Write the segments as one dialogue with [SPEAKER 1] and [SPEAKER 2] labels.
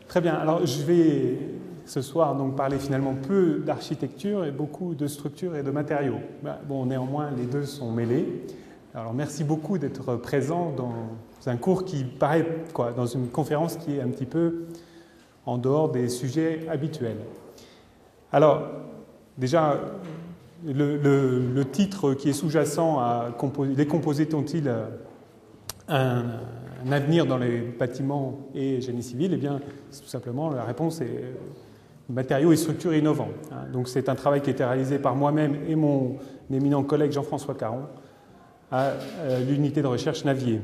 [SPEAKER 1] Très bien. Alors, je vais ce soir donc parler finalement peu d'architecture et beaucoup de structure et de matériaux. Bon, néanmoins, les deux sont mêlés. Alors, merci beaucoup d'être présent dans un cours qui paraît, dans une conférence qui est un petit peu en dehors des sujets habituels. Alors, déjà, le titre qui est sous-jacent à les composites ont-ils un avenir dans les bâtiments et génie civil? Eh bien, tout simplement, la réponse est matériaux et structures innovants. Donc, c'est un travail qui a été réalisé par moi-même et mon éminent collègue Jean-François Caron à l'unité de recherche Navier.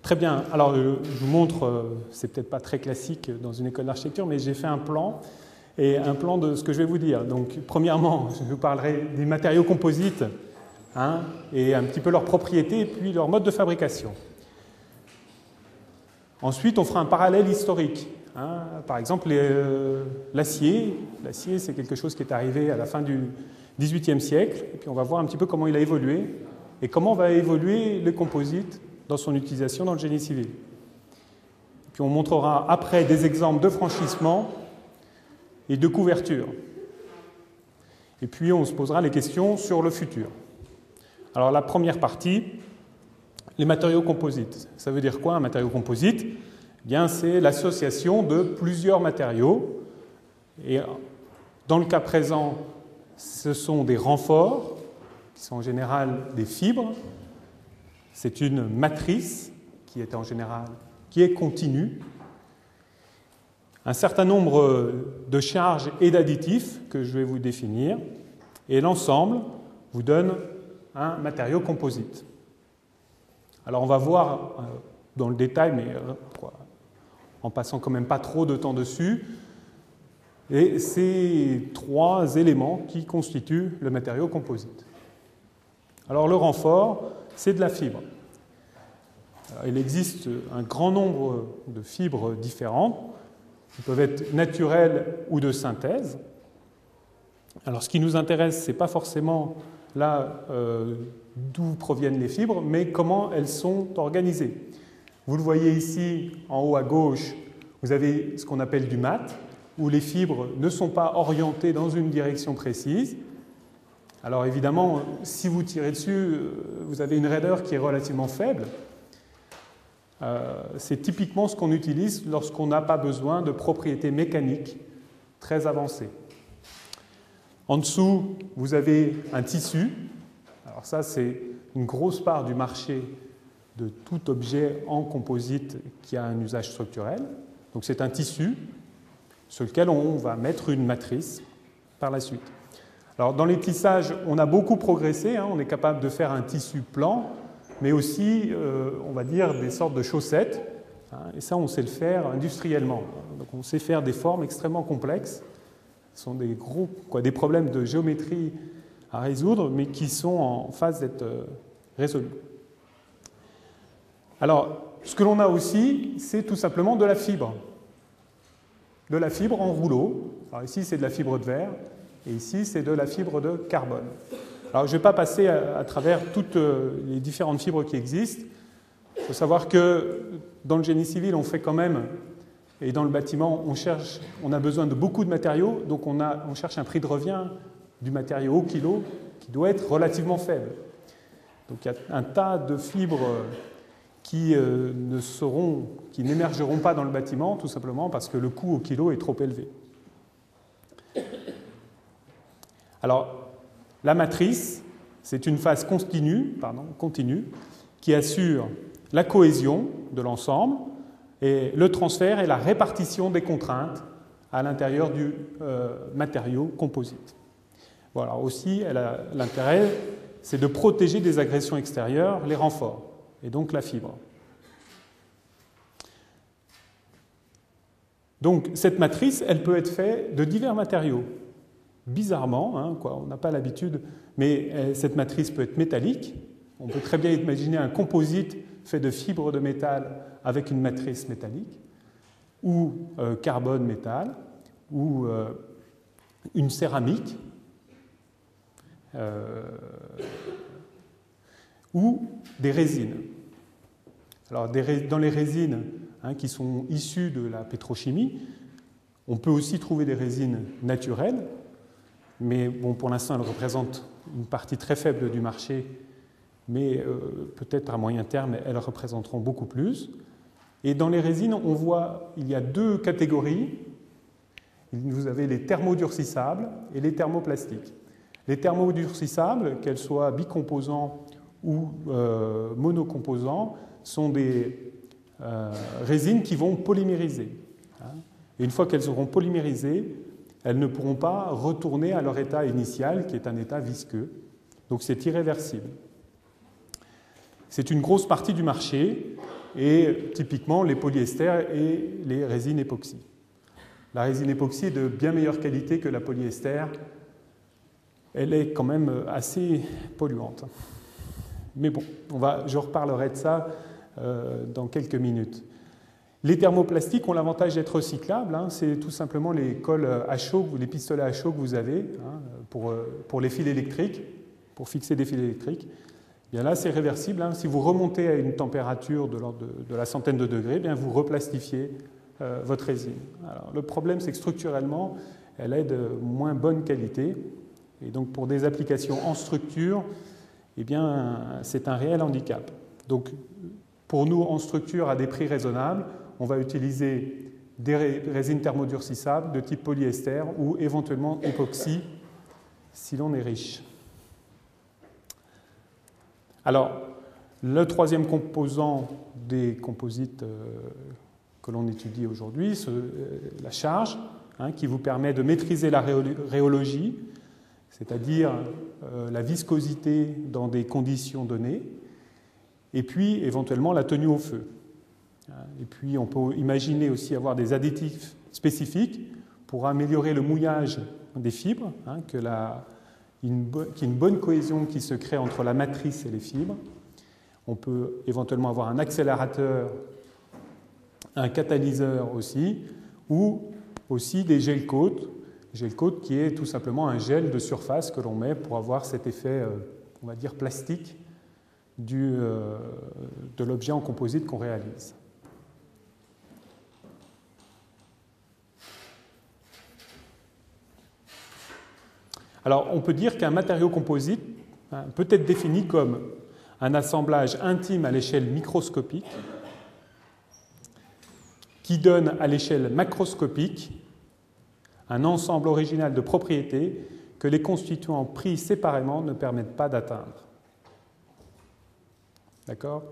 [SPEAKER 1] Très bien. Alors, je vous montre, c'est peut-être pas très classique dans une école d'architecture, mais j'ai fait un plan. Et un plan de ce que je vais vous dire. Donc, premièrement, je vous parlerai des matériaux composites et un petit peu leurs propriétés et puis leur mode de fabrication. Ensuite, on fera un parallèle historique. Par exemple, l'acier. L'acier, c'est quelque chose qui est arrivé à la fin du XVIIIe siècle. Et puis, on va voir un petit peu comment il a évolué et comment va évoluer le composite dans son utilisation dans le génie civil. Et puis, on montrera après des exemples de franchissement et de couverture. Et puis, on se posera les questions sur le futur. Alors, la première partie, les matériaux composites. Ça veut dire quoi, un matériau composite? Eh bien, c'est l'association de plusieurs matériaux. Et dans le cas présent, ce sont des renforts, qui sont en général des fibres. C'est une matrice qui est en général, qui est continue. Un certain nombre de charges et d'additifs que je vais vous définir, et l'ensemble vous donne un matériau composite. Alors on va voir dans le détail, mais en passant quand même pas trop de temps dessus, et ces trois éléments qui constituent le matériau composite. Alors le renfort, c'est de la fibre. Alors, il existe un grand nombre de fibres différentes, qui peuvent être naturelles ou de synthèse. Alors, ce qui nous intéresse, ce n'est pas forcément là d'où proviennent les fibres, mais comment elles sont organisées. Vous le voyez ici, en haut à gauche, vous avez ce qu'on appelle du mat, où les fibres ne sont pas orientées dans une direction précise. Alors, évidemment, si vous tirez dessus, vous avez une raideur qui est relativement faible. C'est typiquement ce qu'on utilise lorsqu'on n'a pas besoin de propriétés mécaniques très avancées. En dessous, vous avez un tissu. Alors ça, c'est une grosse part du marché de tout objet en composite qui a un usage structurel. Donc c'est un tissu sur lequel on va mettre une matrice par la suite. Alors dans les tissages, on a beaucoup progressé. On est capable de faire un tissu plan, mais aussi, on va dire, des sortes de chaussettes. Et ça, on sait le faire industriellement. Donc, on sait faire des formes extrêmement complexes. Ce sont des problèmes de géométrie à résoudre, mais qui sont en phase d'être résolus. Alors, ce que l'on a aussi, c'est tout simplement de la fibre. De la fibre en rouleau. Alors ici, c'est de la fibre de verre, et ici, c'est de la fibre de carbone. Alors, je ne vais pas passer à travers toutes les différentes fibres qui existent. Il faut savoir que dans le génie civil, on fait quand même, et dans le bâtiment, on a besoin de beaucoup de matériaux, donc on cherche un prix de revient du matériau au kilo qui doit être relativement faible. Donc, il y a un tas de fibres qui n'émergeront pas dans le bâtiment, tout simplement parce que le coût au kilo est trop élevé. Alors, la matrice, c'est une phase continue qui assure la cohésion de l'ensemble et le transfert et la répartition des contraintes à l'intérieur du matériau composite. Voilà, aussi, l'intérêt, c'est de protéger des agressions extérieures les renforts, et donc la fibre. Donc, cette matrice, elle peut être faite de divers matériaux. Bizarrement, on n'a pas l'habitude, mais cette matrice peut être métallique. On peut très bien imaginer un composite fait de fibres de métal avec une matrice métallique, ou carbone-métal, ou une céramique, ou des résines. Alors, dans les résines, qui sont issues de la pétrochimie. On peut aussi trouver des résines naturelles, mais bon, pour l'instant, elles représentent une partie très faible du marché, mais peut-être à moyen terme, elles représenteront beaucoup plus. Et dans les résines, on voit il y a deux catégories. Vous avez les thermodurcissables et les thermoplastiques. Les thermodurcissables, qu'elles soient bicomposants ou monocomposants, sont des résines qui vont polymériser. Et une fois qu'elles auront polymérisé, elles ne pourront pas retourner à leur état initial, qui est un état visqueux. Donc c'est irréversible. C'est une grosse partie du marché, et typiquement les polyesters et les résines époxy. La résine époxy est de bien meilleure qualité que la polyester. Elle est quand même assez polluante. Mais bon, je reparlerai de ça dans quelques minutes. Les thermoplastiques ont l'avantage d'être recyclables. C'est tout simplement les cols à chaud, les pistolets à chaud que vous avez pour les fils électriques, pour fixer des fils électriques. Bien là, c'est réversible. Si vous remontez à une température de l'ordre de la centaine de degrés, bien vous replastifiez votre résine. Alors, le problème, c'est que structurellement, elle est de moins bonne qualité. Et donc, pour des applications en structure, eh bien, c'est un réel handicap. Donc, pour nous, en structure, à des prix raisonnables, on va utiliser des résines thermodurcissables de type polyester ou éventuellement époxy, si l'on est riche. Alors, le troisième composant des composites que l'on étudie aujourd'hui, c'est la charge, qui vous permet de maîtriser la rhéologie, c'est-à-dire la viscosité dans des conditions données, et puis éventuellement la tenue au feu. Et puis on peut imaginer aussi avoir des additifs spécifiques pour améliorer le mouillage des fibres, qu'il y ait une bonne cohésion qui se crée entre la matrice et les fibres. On peut éventuellement avoir un accélérateur, un catalyseur aussi, ou aussi des gel coat. Gel coat qui est tout simplement un gel de surface que l'on met pour avoir cet effet, on va dire, plastique de l'objet en composite qu'on réalise. Alors, on peut dire qu'un matériau composite peut être défini comme un assemblage intime à l'échelle microscopique qui donne à l'échelle macroscopique un ensemble original de propriétés que les constituants pris séparément ne permettent pas d'atteindre. D'accord ?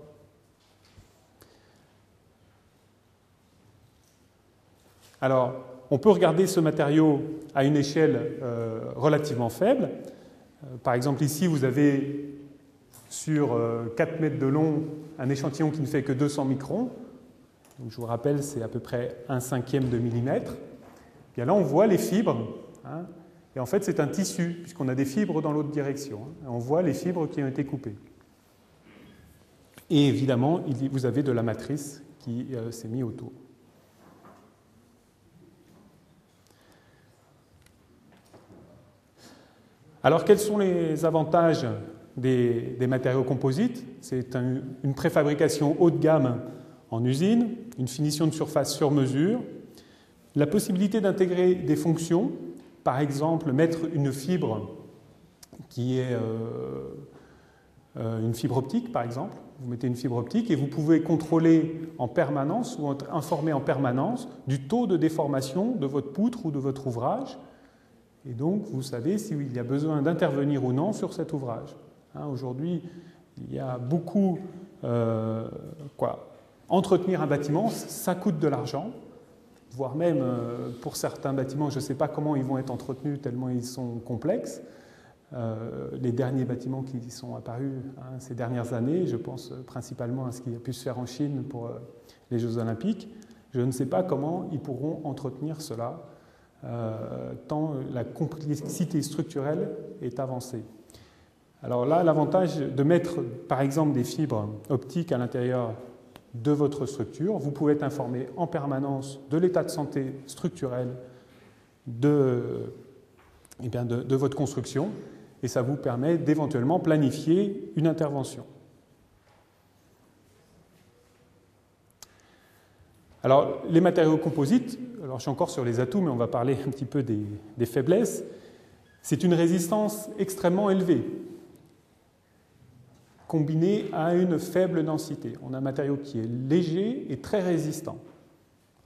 [SPEAKER 1] Alors, on peut regarder ce matériau à une échelle relativement faible. Par exemple, ici, vous avez sur 4 mètres de long un échantillon qui ne fait que 200 microns. Donc, je vous rappelle, c'est à peu près 1/5 de millimètre. Bien là, on voit les fibres. Et en fait, c'est un tissu, puisqu'on a des fibres dans l'autre direction. On voit les fibres qui ont été coupées. Et évidemment, vous avez de la matrice qui s'est mise autour. Alors, quels sont les avantages des matériaux composites ? C'est une préfabrication haut de gamme en usine, une finition de surface sur mesure, la possibilité d'intégrer des fonctions, par exemple mettre une fibre qui est une fibre optique, par exemple. Vous mettez une fibre optique et vous pouvez contrôler en permanence ou informer en permanence du taux de déformation de votre poutre ou de votre ouvrage. Et donc, vous savez s'il y a besoin d'intervenir ou non sur cet ouvrage. Aujourd'hui, il y a beaucoup... Entretenir un bâtiment, ça coûte de l'argent, voire même pour certains bâtiments, je ne sais pas comment ils vont être entretenus tellement ils sont complexes. Les derniers bâtiments qui sont apparus ces dernières années, je pense principalement à ce qui a pu se faire en Chine pour les Jeux Olympiques, je ne sais pas comment ils pourront entretenir cela, tant la complexité structurelle est avancée. Alors là, l'avantage de mettre par exemple des fibres optiques à l'intérieur de votre structure, vous pouvez être informé en permanence de l'état de santé structurel de votre construction et ça vous permet d'éventuellement planifier une intervention. Alors, les matériaux composites, alors je suis encore sur les atouts, mais on va parler un petit peu des faiblesses. C'est une résistance extrêmement élevée, combinée à une faible densité. On a un matériau qui est léger et très résistant.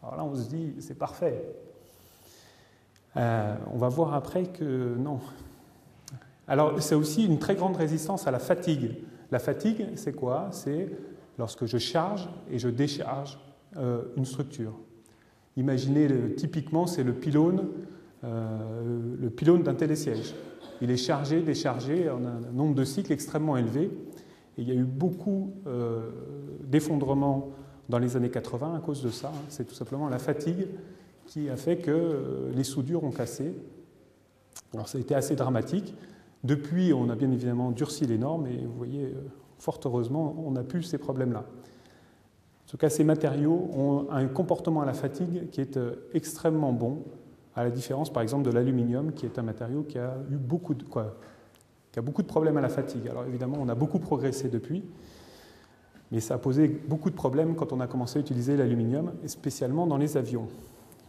[SPEAKER 1] Alors là, on se dit, c'est parfait. On va voir après que non. Alors, c'est aussi une très grande résistance à la fatigue. La fatigue, c'est quoi? C'est lorsque je charge et je décharge une structure. Imaginez, typiquement, c'est le pylône d'un télésiège. Il est chargé, déchargé, on a un nombre de cycles extrêmement élevé. Et il y a eu beaucoup d'effondrements dans les années 80 à cause de ça. C'est tout simplement la fatigue qui a fait que les soudures ont cassé. Alors ça a été assez dramatique. Depuis, on a bien évidemment durci les normes et vous voyez, fort heureusement, on n'a plus ces problèmes-là. En tout cas, ces matériaux ont un comportement à la fatigue qui est extrêmement bon, à la différence par exemple de l'aluminium, qui est un matériau qui a eu beaucoup de problèmes à la fatigue. Alors évidemment, on a beaucoup progressé depuis, mais ça a posé beaucoup de problèmes quand on a commencé à utiliser l'aluminium, et spécialement dans les avions.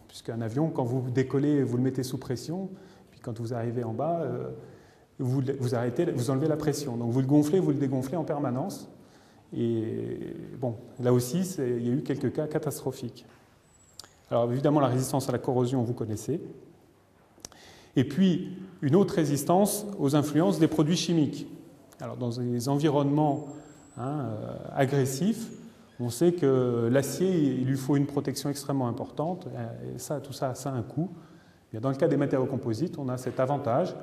[SPEAKER 1] Puisqu'un avion, quand vous décollez, vous le mettez sous pression, puis quand vous arrivez en bas, vous arrêtez, vous enlevez la pression. Donc vous le gonflez, vous le dégonflez en permanence. Et bon, là aussi, il y a eu quelques cas catastrophiques. Alors évidemment, la résistance à la corrosion, vous connaissez. Et puis, une autre résistance aux influences des produits chimiques. Alors dans des environnements agressifs, on sait que l'acier, il lui faut une protection extrêmement importante. Et ça, tout ça, ça a un coût. Et dans le cas des matériaux composites, on a cet avantage,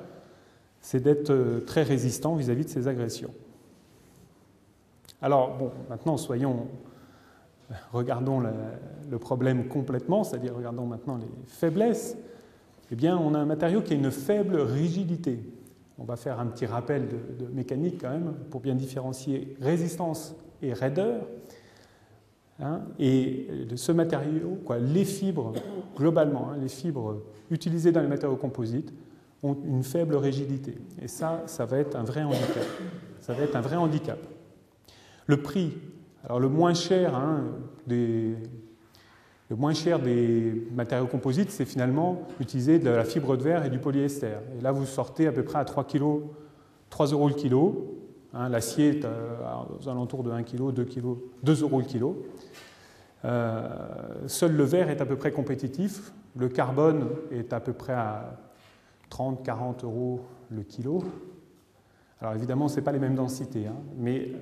[SPEAKER 1] c'est d'être très résistant vis-à-vis de ces agressions. Alors, bon, maintenant, regardons le problème complètement, c'est-à-dire regardons maintenant les faiblesses. Eh bien, on a un matériau qui a une faible rigidité. On va faire un petit rappel de mécanique quand même, pour bien différencier résistance et raideur. Et de ce matériau, les fibres, globalement, les fibres utilisées dans les matériaux composites ont une faible rigidité. Et ça va être un vrai handicap. Ça va être un vrai handicap. Le prix, alors le moins cher des matériaux composites, c'est finalement utiliser de la fibre de verre et du polyester. Et là, vous sortez à peu près à 3 euros le kilo. L'acier est aux alentours de 1 kg, 2 euros le kilo. Seul le verre est à peu près compétitif. Le carbone est à peu près à 30-40 euros le kilo. Alors évidemment, ce n'est pas les mêmes densités, mais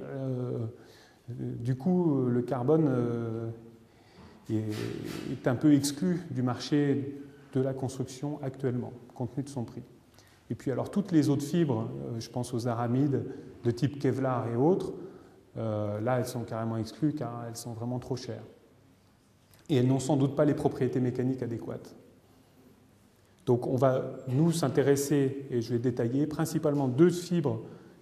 [SPEAKER 1] du coup, le carbone est un peu exclu du marché de la construction actuellement, compte tenu de son prix. Et puis alors toutes les autres fibres, je pense aux aramides de type Kevlar et autres, là elles sont carrément exclues car elles sont vraiment trop chères. Et elles n'ont sans doute pas les propriétés mécaniques adéquates. Donc on va nous s'intéresser, et je vais détailler, principalement 2 fibres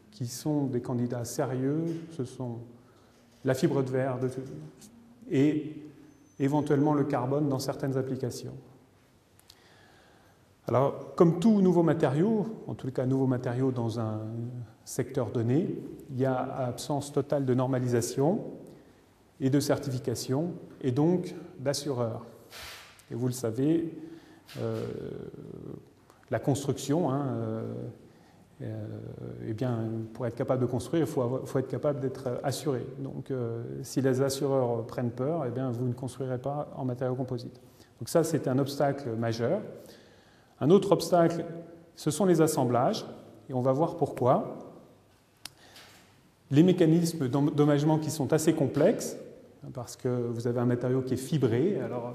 [SPEAKER 1] qui sont des candidats sérieux. Ce sont la fibre de verre et éventuellement le carbone dans certaines applications. Alors, comme tout nouveau matériau, en tout cas nouveau matériau dans un secteur donné, il y a absence totale de normalisation et de certification, et donc d'assureurs. Et vous le savez, la construction, eh bien, pour être capable de construire, il faut être capable d'être assuré. Donc, si les assureurs prennent peur, eh bien, vous ne construirez pas en matériaux composites. Donc ça, c'est un obstacle majeur. Un autre obstacle, ce sont les assemblages, et on va voir pourquoi. Les mécanismes d'endommagement qui sont assez complexes, parce que vous avez un matériau qui est fibré, alors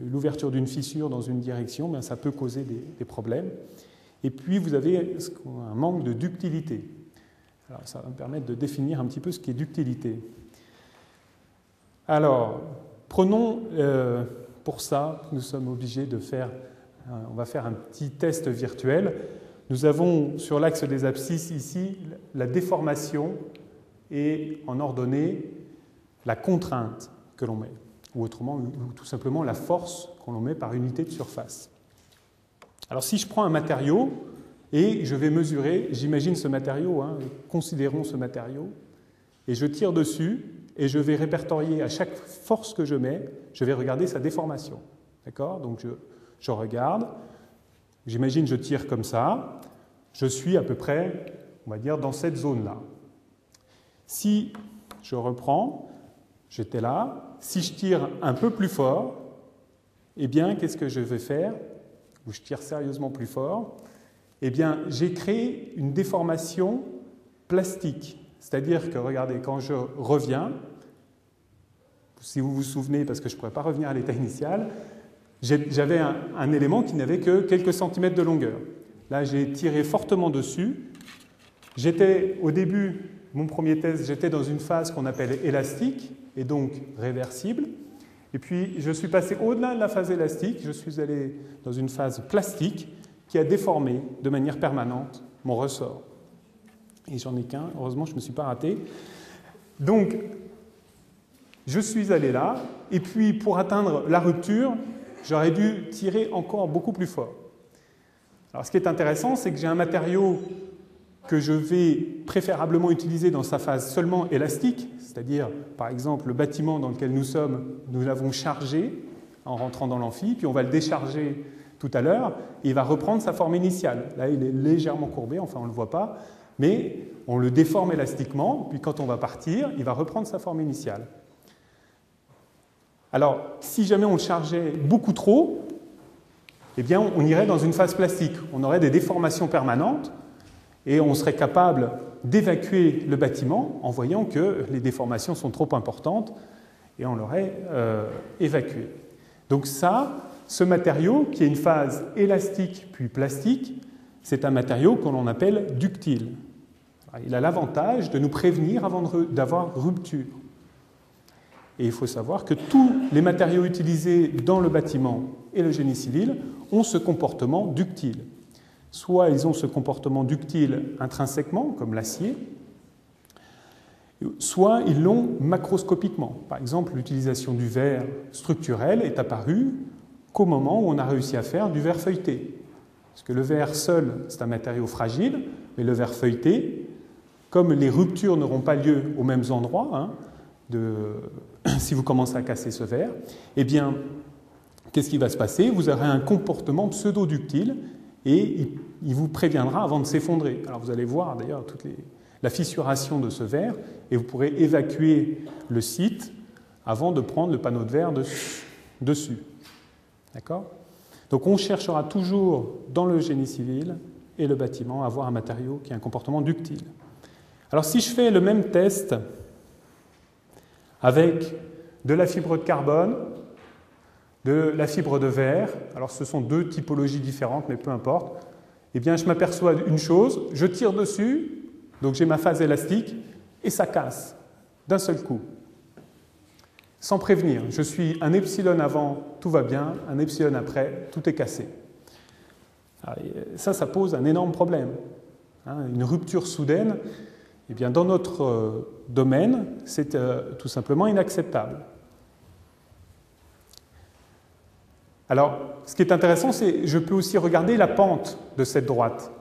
[SPEAKER 1] l'ouverture d'une fissure dans une direction, bien, ça peut causer des problèmes. Et puis vous avez un manque de ductilité. Alors ça va me permettre de définir un petit peu ce qu'est ductilité. Alors, prenons pour ça, nous sommes obligés de faire, on va faire un petit test virtuel. Nous avons sur l'axe des abscisses ici la déformation et en ordonnée la contrainte que l'on met, ou autrement, ou tout simplement la force qu'on l'on met par unité de surface. Alors si je prends un matériau et je vais mesurer, j'imagine ce matériau, considérons ce matériau, et je tire dessus, et je vais répertorier à chaque force que je mets, je vais regarder sa déformation. D'accord? Donc je regarde, j'imagine je tire comme ça, je suis à peu près, on va dire, dans cette zone-là. Si je reprends, j'étais là, si je tire un peu plus fort, eh bien, qu'est-ce que je vais faire? Ou je tire sérieusement plus fort, eh bien, j'ai créé une déformation plastique. C'est-à-dire que, regardez, quand je reviens, si vous vous souvenez, parce que je ne pourrais pas revenir à l'état initial, j'avais un élément qui n'avait que quelques centimètres de longueur. Là, j'ai tiré fortement dessus. J'étais, au début, mon premier test, j'étais dans une phase qu'on appelle élastique, et donc réversible. Et puis, je suis passé au-delà de la phase élastique, je suis allé dans une phase plastique qui a déformé de manière permanente mon ressort. Et j'en ai qu'un, heureusement, je ne me suis pas raté. Donc, je suis allé là, et puis pour atteindre la rupture, j'aurais dû tirer encore beaucoup plus fort. Alors, ce qui est intéressant, c'est que j'ai un matériau que je vais préférablement utiliser dans sa phase seulement élastique, c'est-à-dire, par exemple, le bâtiment dans lequel nous sommes, nous l'avons chargé en rentrant dans l'amphi, puis on va le décharger tout à l'heure, et il va reprendre sa forme initiale. Là, il est légèrement courbé, enfin on ne le voit pas, mais on le déforme élastiquement, puis quand on va partir, il va reprendre sa forme initiale. Alors, si jamais on le chargeait beaucoup trop, eh bien, on irait dans une phase plastique. On aurait des déformations permanentes et on serait capable d'évacuer le bâtiment en voyant que les déformations sont trop importantes et on l'aurait évacué. Donc ça, ce matériau, qui est une phase élastique puis plastique, c'est un matériau que l'on appelle ductile. Il a l'avantage de nous prévenir avant d'avoir rupture. Et il faut savoir que tous les matériaux utilisés dans le bâtiment et le génie civil ont ce comportement ductile. Soit ils ont ce comportement ductile intrinsèquement, comme l'acier, soit ils l'ont macroscopiquement. Par exemple, l'utilisation du verre structurel est apparue qu'au moment où on a réussi à faire du verre feuilleté. Parce que le verre seul, c'est un matériau fragile, mais le verre feuilleté, comme les ruptures n'auront pas lieu aux mêmes endroits, si vous commencez à casser ce verre, eh bien, qu'est-ce qui va se passer? Vous aurez un comportement pseudo-ductile et il vous préviendra avant de s'effondrer. Alors vous allez voir d'ailleurs la fissuration de ce verre et vous pourrez évacuer le site avant de prendre le panneau de verre dessus. D'accord? Donc on cherchera toujours dans le génie civil et le bâtiment à avoir un matériau qui a un comportement ductile. Alors si je fais le même test avec de la fibre de carbone, de la fibre de verre, alors ce sont deux typologies différentes, mais peu importe, eh bien je m'aperçois d'une chose, je tire dessus, donc j'ai ma phase élastique, et ça casse d'un seul coup, sans prévenir. Je suis un epsilon avant, tout va bien, un epsilon après, tout est cassé. Alors, ça pose un énorme problème. Une rupture soudaine, eh bien, dans notre domaine, c'est tout simplement inacceptable. Alors, ce qui est intéressant, c'est que je peux aussi regarder la pente de cette droite.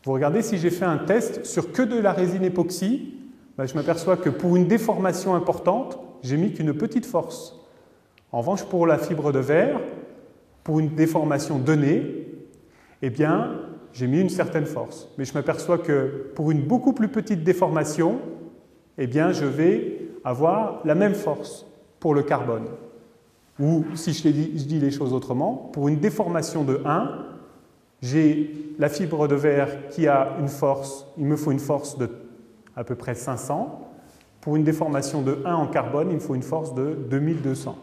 [SPEAKER 1] Vous regardez, si j'ai fait un test sur que de la résine époxy, je m'aperçois que pour une déformation importante, j'ai mis qu'une petite force. En revanche, pour la fibre de verre, pour une déformation donnée, eh bien, j'ai mis une certaine force. Mais je m'aperçois que pour une beaucoup plus petite déformation, eh bien, je vais avoir la même force pour le carbone. Ou, si je dis les choses autrement, pour une déformation de 1, j'ai la fibre de verre qui a une force, il me faut une force de à peu près 500. Pour une déformation de 1 en carbone, il me faut une force de 2200.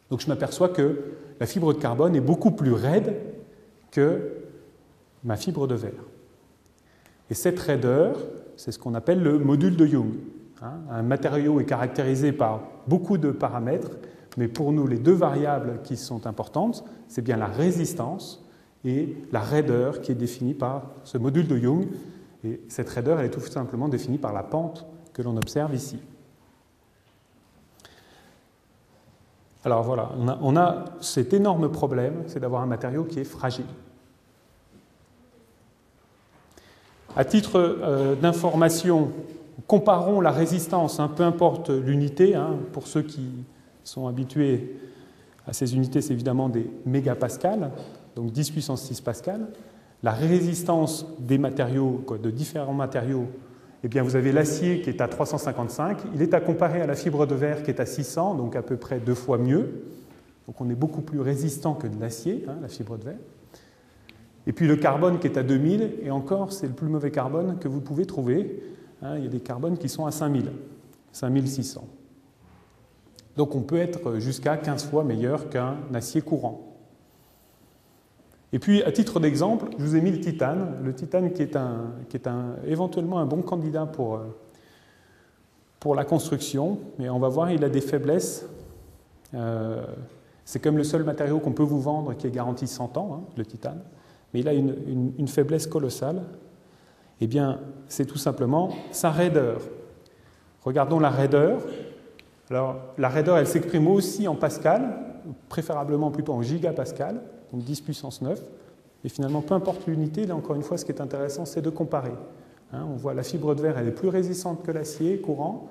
[SPEAKER 1] Donc je m'aperçois que la fibre de carbone est beaucoup plus raide que ma fibre de verre. Et cette raideur, c'est ce qu'on appelle le module de Young. Un matériau est caractérisé par beaucoup de paramètres, mais pour nous, les deux variables qui sont importantes, c'est bien la résistance et la raideur qui est définie par ce module de Young. Et cette raideur, elle est tout simplement définie par la pente que l'on observe ici. Alors voilà, on a cet énorme problème, c'est d'avoir un matériau qui est fragile. À titre d'information, Comparons la résistance, peu importe l'unité, pour ceux qui sont habitués à ces unités, c'est évidemment des mégapascales, donc 10 puissance 6 pascal. La résistance des matériaux, de différents matériaux, eh bien, vous avez l'acier qui est à 355, il est à comparer à la fibre de verre qui est à 600, donc à peu près 2 fois mieux. Donc on est beaucoup plus résistant que de l'acier, la fibre de verre. Et puis le carbone qui est à 2000, et encore, c'est le plus mauvais carbone que vous pouvez trouver. Il y a des carbones qui sont à 5000, 5600. Donc on peut être jusqu'à 15 fois meilleur qu'un acier courant. Et puis, à titre d'exemple, je vous ai mis le titane qui est éventuellement un bon candidat pour la construction, mais on va voir, il a des faiblesses. C'est comme le seul matériau qu'on peut vous vendre qui est garanti 100 ans, le titane, mais il a une faiblesse colossale. Eh bien, c'est tout simplement sa raideur. Regardons la raideur. Alors, la raideur, elle s'exprime aussi en pascal, préférablement plutôt en gigapascal, donc 10 puissance 9. Et finalement, peu importe l'unité, là encore une fois, ce qui est intéressant, c'est de comparer. On voit la fibre de verre, elle est plus résistante que l'acier courant,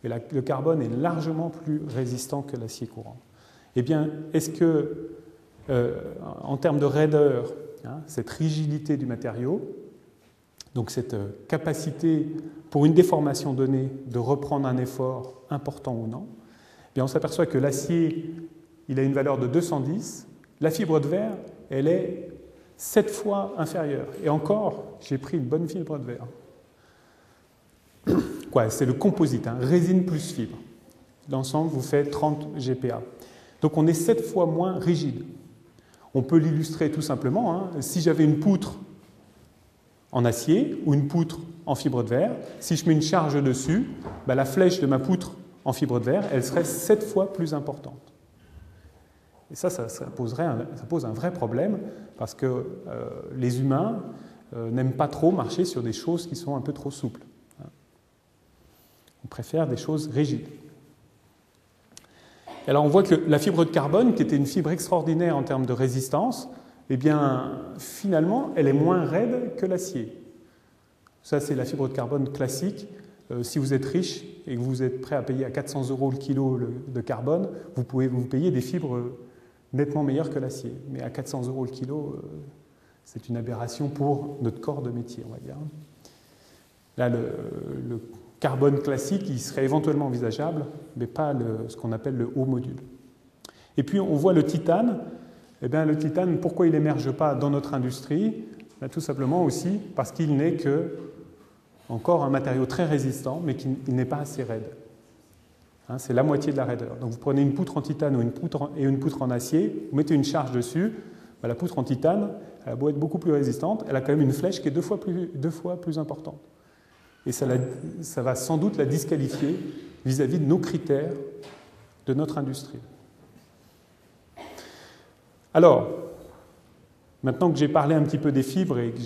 [SPEAKER 1] et le carbone est largement plus résistant que l'acier courant. Eh bien, est-ce que, en termes de raideur, cette rigidité du matériau, donc cette capacité pour une déformation donnée de reprendre un effort important ou non, eh bien on s'aperçoit que l'acier, il a une valeur de 210, la fibre de verre, elle est 7 fois inférieure. Et encore, j'ai pris une bonne fibre de verre. C'est le composite, résine plus fibre. L'ensemble vous fait 30 GPa. Donc on est 7 fois moins rigide. On peut l'illustrer tout simplement. Si j'avais une poutre en acier ou une poutre en fibre de verre, si je mets une charge dessus, la flèche de ma poutre en fibre de verre, elle serait 7 fois plus importante. Et ça pose un vrai problème parce que les humains n'aiment pas trop marcher sur des choses qui sont un peu trop souples. On préfère des choses rigides. Alors on voit que la fibre de carbone, qui était une fibre extraordinaire en termes de résistance, eh bien, finalement, elle est moins raide que l'acier. Ça, c'est la fibre de carbone classique. Si vous êtes riche et que vous êtes prêt à payer à 400 € le kilo de carbone, vous pouvez vous payer des fibres nettement meilleures que l'acier. Mais à 400 € le kilo, c'est une aberration pour notre corps de métier, on va dire. Là, le carbone classique, il serait éventuellement envisageable, mais pas ce qu'on appelle le haut module. Et puis, on voit le titane. Eh bien, le titane, pourquoi il n'émerge pas dans notre industrie? Tout simplement aussi parce qu'il n'est que encore un matériau très résistant, mais qu'il n'est pas assez raide. C'est la moitié de la raideur. Donc vous prenez une poutre en titane ou une poutre en acier, vous mettez une charge dessus, la poutre en titane, elle a beau être beaucoup plus résistante, elle a quand même une flèche qui est deux fois plus importante. Et ça va sans doute la disqualifier vis-à-vis de nos critères de notre industrie. Alors, maintenant que j'ai parlé un petit peu des fibres et que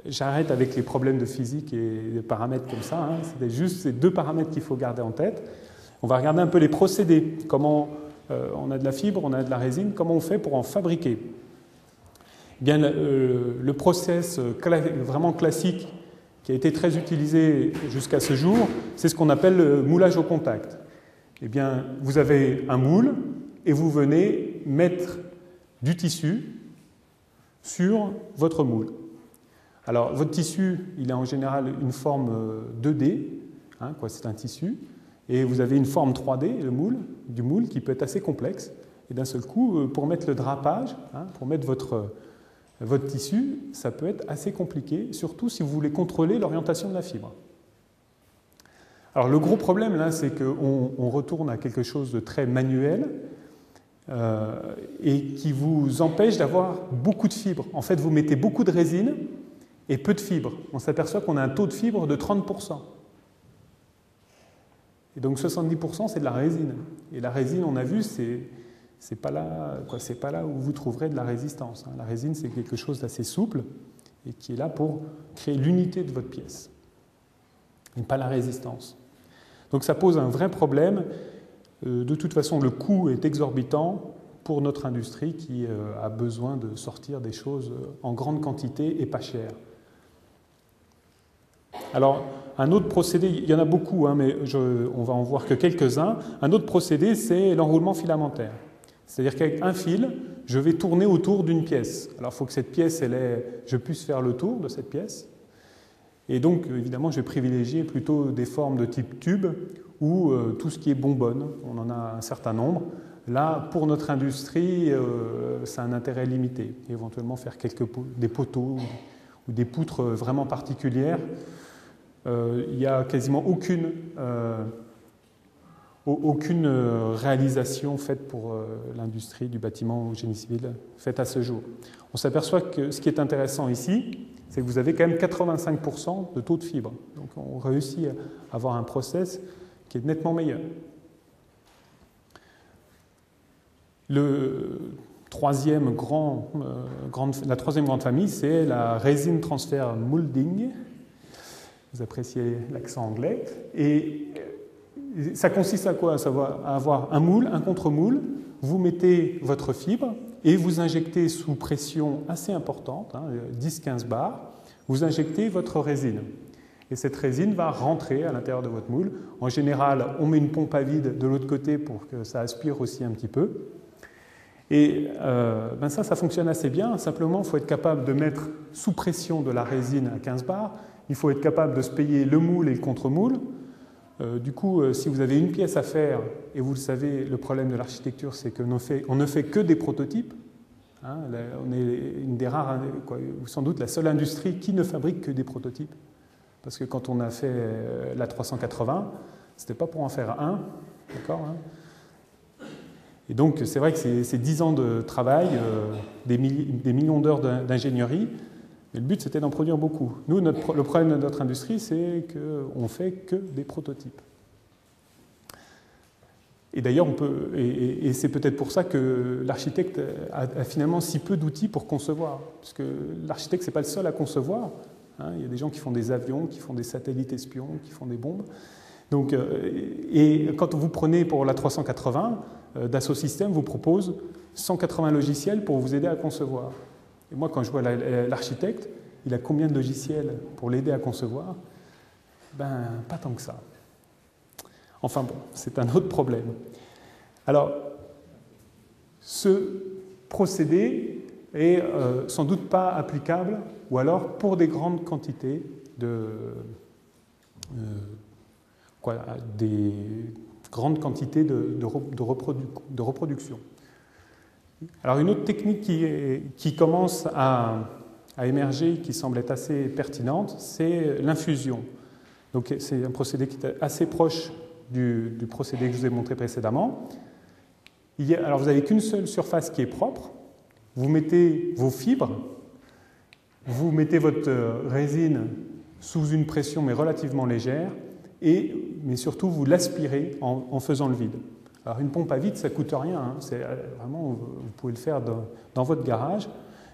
[SPEAKER 1] j'arrête avec les problèmes de physique et des paramètres comme ça, c'est juste ces deux paramètres qu'il faut garder en tête. On va regarder un peu les procédés, comment on a de la fibre, on a de la résine, comment on fait pour en fabriquer. Eh bien, le process vraiment classique qui a été très utilisé jusqu'à ce jour, c'est ce qu'on appelle le moulage au contact. Eh bien, vous avez un moule et vous venez mettre du tissu sur votre moule. Alors, votre tissu, il a en général une forme 2D, c'est un tissu, et vous avez une forme 3D, du moule, qui peut être assez complexe. Et d'un seul coup, pour mettre le drapage, pour mettre votre tissu, ça peut être assez compliqué, surtout si vous voulez contrôler l'orientation de la fibre. Alors, le gros problème, là, c'est qu'on retourne à quelque chose de très manuel, et qui vous empêche d'avoir beaucoup de fibres. En fait, vous mettez beaucoup de résine et peu de fibres. On s'aperçoit qu'on a un taux de fibre de 30%. Et donc 70%, c'est de la résine. Et la résine, on a vu, c'est pas là où vous trouverez de la résistance. La résine, c'est quelque chose d'assez souple et qui est là pour créer l'unité de votre pièce, et pas la résistance. Donc ça pose un vrai problème. De toute façon, le coût est exorbitant pour notre industrie qui a besoin de sortir des choses en grande quantité et pas chères. Alors, un autre procédé, il y en a beaucoup, hein, mais on va en voir que quelques-uns. Un autre procédé, c'est l'enroulement filamentaire. C'est-à-dire qu'avec un fil, je vais tourner autour d'une pièce. Alors, il faut que cette pièce, je puisse faire le tour de cette pièce. Et donc, évidemment, je vais privilégier plutôt des formes de type tube ou tout ce qui est bonbonne. On en a un certain nombre. Là, pour notre industrie, c'est un intérêt limité. Éventuellement, faire des poteaux ou des poutres vraiment particulières. Il n'y a quasiment aucune réalisation faite pour l'industrie du bâtiment ou génie civil faite à ce jour. On s'aperçoit que ce qui est intéressant ici, c'est que vous avez quand même 85% de taux de fibre. Donc on réussit à avoir un process qui est nettement meilleur. La troisième grande famille, c'est la résine transfer molding. Vous appréciez l'accent anglais. Et ça consiste à quoi? À avoir un moule, un contre-moule. Vous mettez votre fibre et vous injectez sous pression assez importante, 10-15 bars, vous injectez votre résine. Et cette résine va rentrer à l'intérieur de votre moule. En général, on met une pompe à vide de l'autre côté pour que ça aspire aussi un petit peu. Et ça fonctionne assez bien. Simplement, il faut être capable de mettre sous pression de la résine à 15 bars. Il faut être capable de se payer le moule et le contre-moule. Du coup, si vous avez une pièce à faire, et vous le savez, le problème de l'architecture, c'est qu'on ne fait que des prototypes. On est une des rares, ou sans doute la seule industrie qui ne fabrique que des prototypes. Parce que quand on a fait la 380, ce n'était pas pour en faire un, d'accord, hein. Et donc, c'est vrai que c'est 10 ans de travail, des millions d'heures d'ingénierie, mais le but, c'était d'en produire beaucoup. Nous, le problème de notre industrie, c'est qu'on ne fait que des prototypes. Et d'ailleurs, et c'est peut-être pour ça que l'architecte a finalement si peu d'outils pour concevoir. Parce que l'architecte, ce n'est pas le seul à concevoir. Il y a des gens qui font des avions, qui font des satellites espions, qui font des bombes. Donc, et quand vous prenez pour la 380, Dassault Systèmes vous propose 180 logiciels pour vous aider à concevoir. Et moi, quand je vois l'architecte, il a combien de logiciels pour l'aider à concevoir? Pas tant que ça. Enfin bon, c'est un autre problème. Alors, ce procédé est sans doute pas applicable, ou alors pour des grandes quantités de reproduction. Alors une autre technique qui commence à émerger, qui semble être assez pertinente, c'est l'infusion. Donc c'est un procédé qui est assez proche du procédé que je vous ai montré précédemment. Alors vous n'avez qu'une seule surface qui est propre. Vous mettez vos fibres, vous mettez votre résine sous une pression mais relativement légère, mais surtout vous l'aspirez en faisant le vide. Alors une pompe à vide, ça ne coûte rien, c'est vraiment, vous pouvez le faire dans votre garage,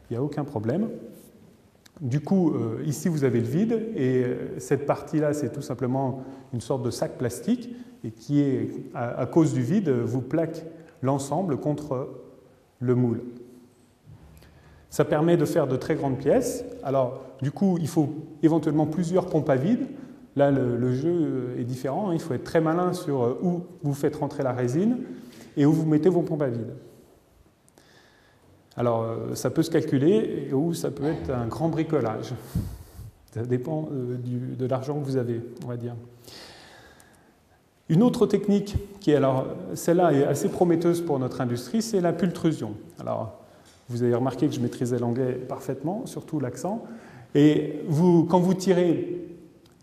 [SPEAKER 1] il n'y a aucun problème. Du coup, ici vous avez le vide, et cette partie-là, c'est tout simplement une sorte de sac plastique, et qui est, à cause du vide, vous plaque l'ensemble contre le moule. Ça permet de faire de très grandes pièces. Alors, du coup, il faut éventuellement plusieurs pompes à vide. Là, le jeu est différent. Il faut être très malin sur où vous faites rentrer la résine et où vous mettez vos pompes à vide. Alors, ça peut se calculer ou ça peut être un grand bricolage. Ça dépend de l'argent que vous avez, on va dire. Une autre technique qui est, alors, celle-là est assez prometteuse pour notre industrie, c'est la pultrusion. Alors, vous avez remarqué que je maîtrisais l'anglais parfaitement, surtout l'accent. Et quand vous tirez,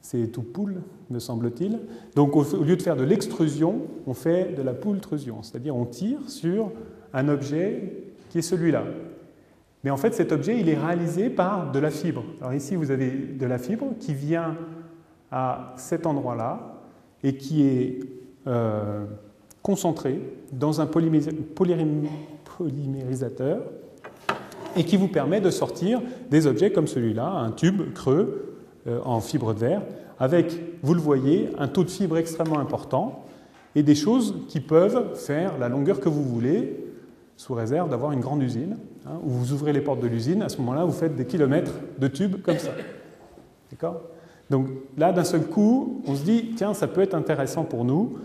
[SPEAKER 1] c'est tout pull, me semble-t-il. Donc, au lieu de faire de l'extrusion, on fait de la pultrusion. C'est-à-dire, on tire sur un objet qui est celui-là. Mais en fait, cet objet, il est réalisé par de la fibre. Alors ici, vous avez de la fibre qui vient à cet endroit-là et qui est concentrée dans un polymérisateur et qui vous permet de sortir des objets comme celui-là, un tube creux en fibre de verre, avec, vous le voyez, un taux de fibre extrêmement important et des choses qui peuvent faire la longueur que vous voulez, sous réserve d'avoir une grande usine, où vous ouvrez les portes de l'usine, à ce moment-là, vous faites des kilomètres de tubes comme ça. D'accord ? Donc là, d'un seul coup, on se dit, tiens, ça peut être intéressant pour nous,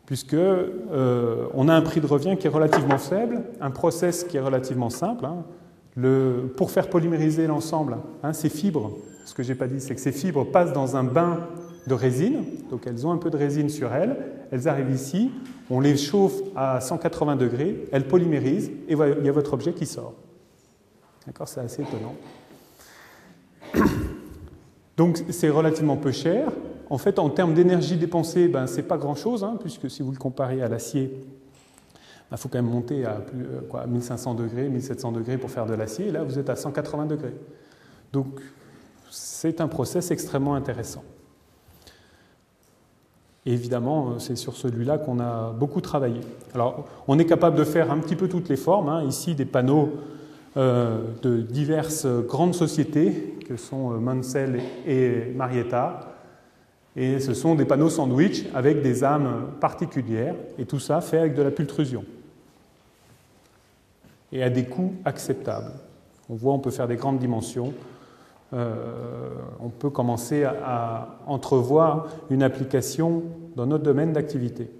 [SPEAKER 1] puisque on a un prix de revient qui est relativement faible, un process qui est relativement simple. Hein. Pour faire polymériser l'ensemble, hein, ces fibres, ce que je n'ai pas dit, c'est que ces fibres passent dans un bain de résine, donc elles ont un peu de résine sur elles, elles arrivent ici, on les chauffe à 180 degrés, elles polymérisent, et voilà, il y a votre objet qui sort. D'accord, c'est assez étonnant. Donc c'est relativement peu cher. En fait, en termes d'énergie dépensée, ben, ce n'est pas grand-chose, hein, puisque si vous le comparez à l'acier, il faut quand même monter à 1500 degrés, 1700 degrés pour faire de l'acier, et là vous êtes à 180 degrés. Donc c'est un process extrêmement intéressant. Et évidemment, c'est sur celui-là qu'on a beaucoup travaillé. Alors, on est capable de faire un petit peu toutes les formes. Hein. Ici, des panneaux de diverses grandes sociétés, que sont Mansell et Marietta. Et ce sont des panneaux sandwich avec des âmes particulières. Et tout ça fait avec de la pultrusion. Et à des coûts acceptables. On voit, on peut faire des grandes dimensions. On peut commencer à entrevoir une application dans notre domaine d'activité.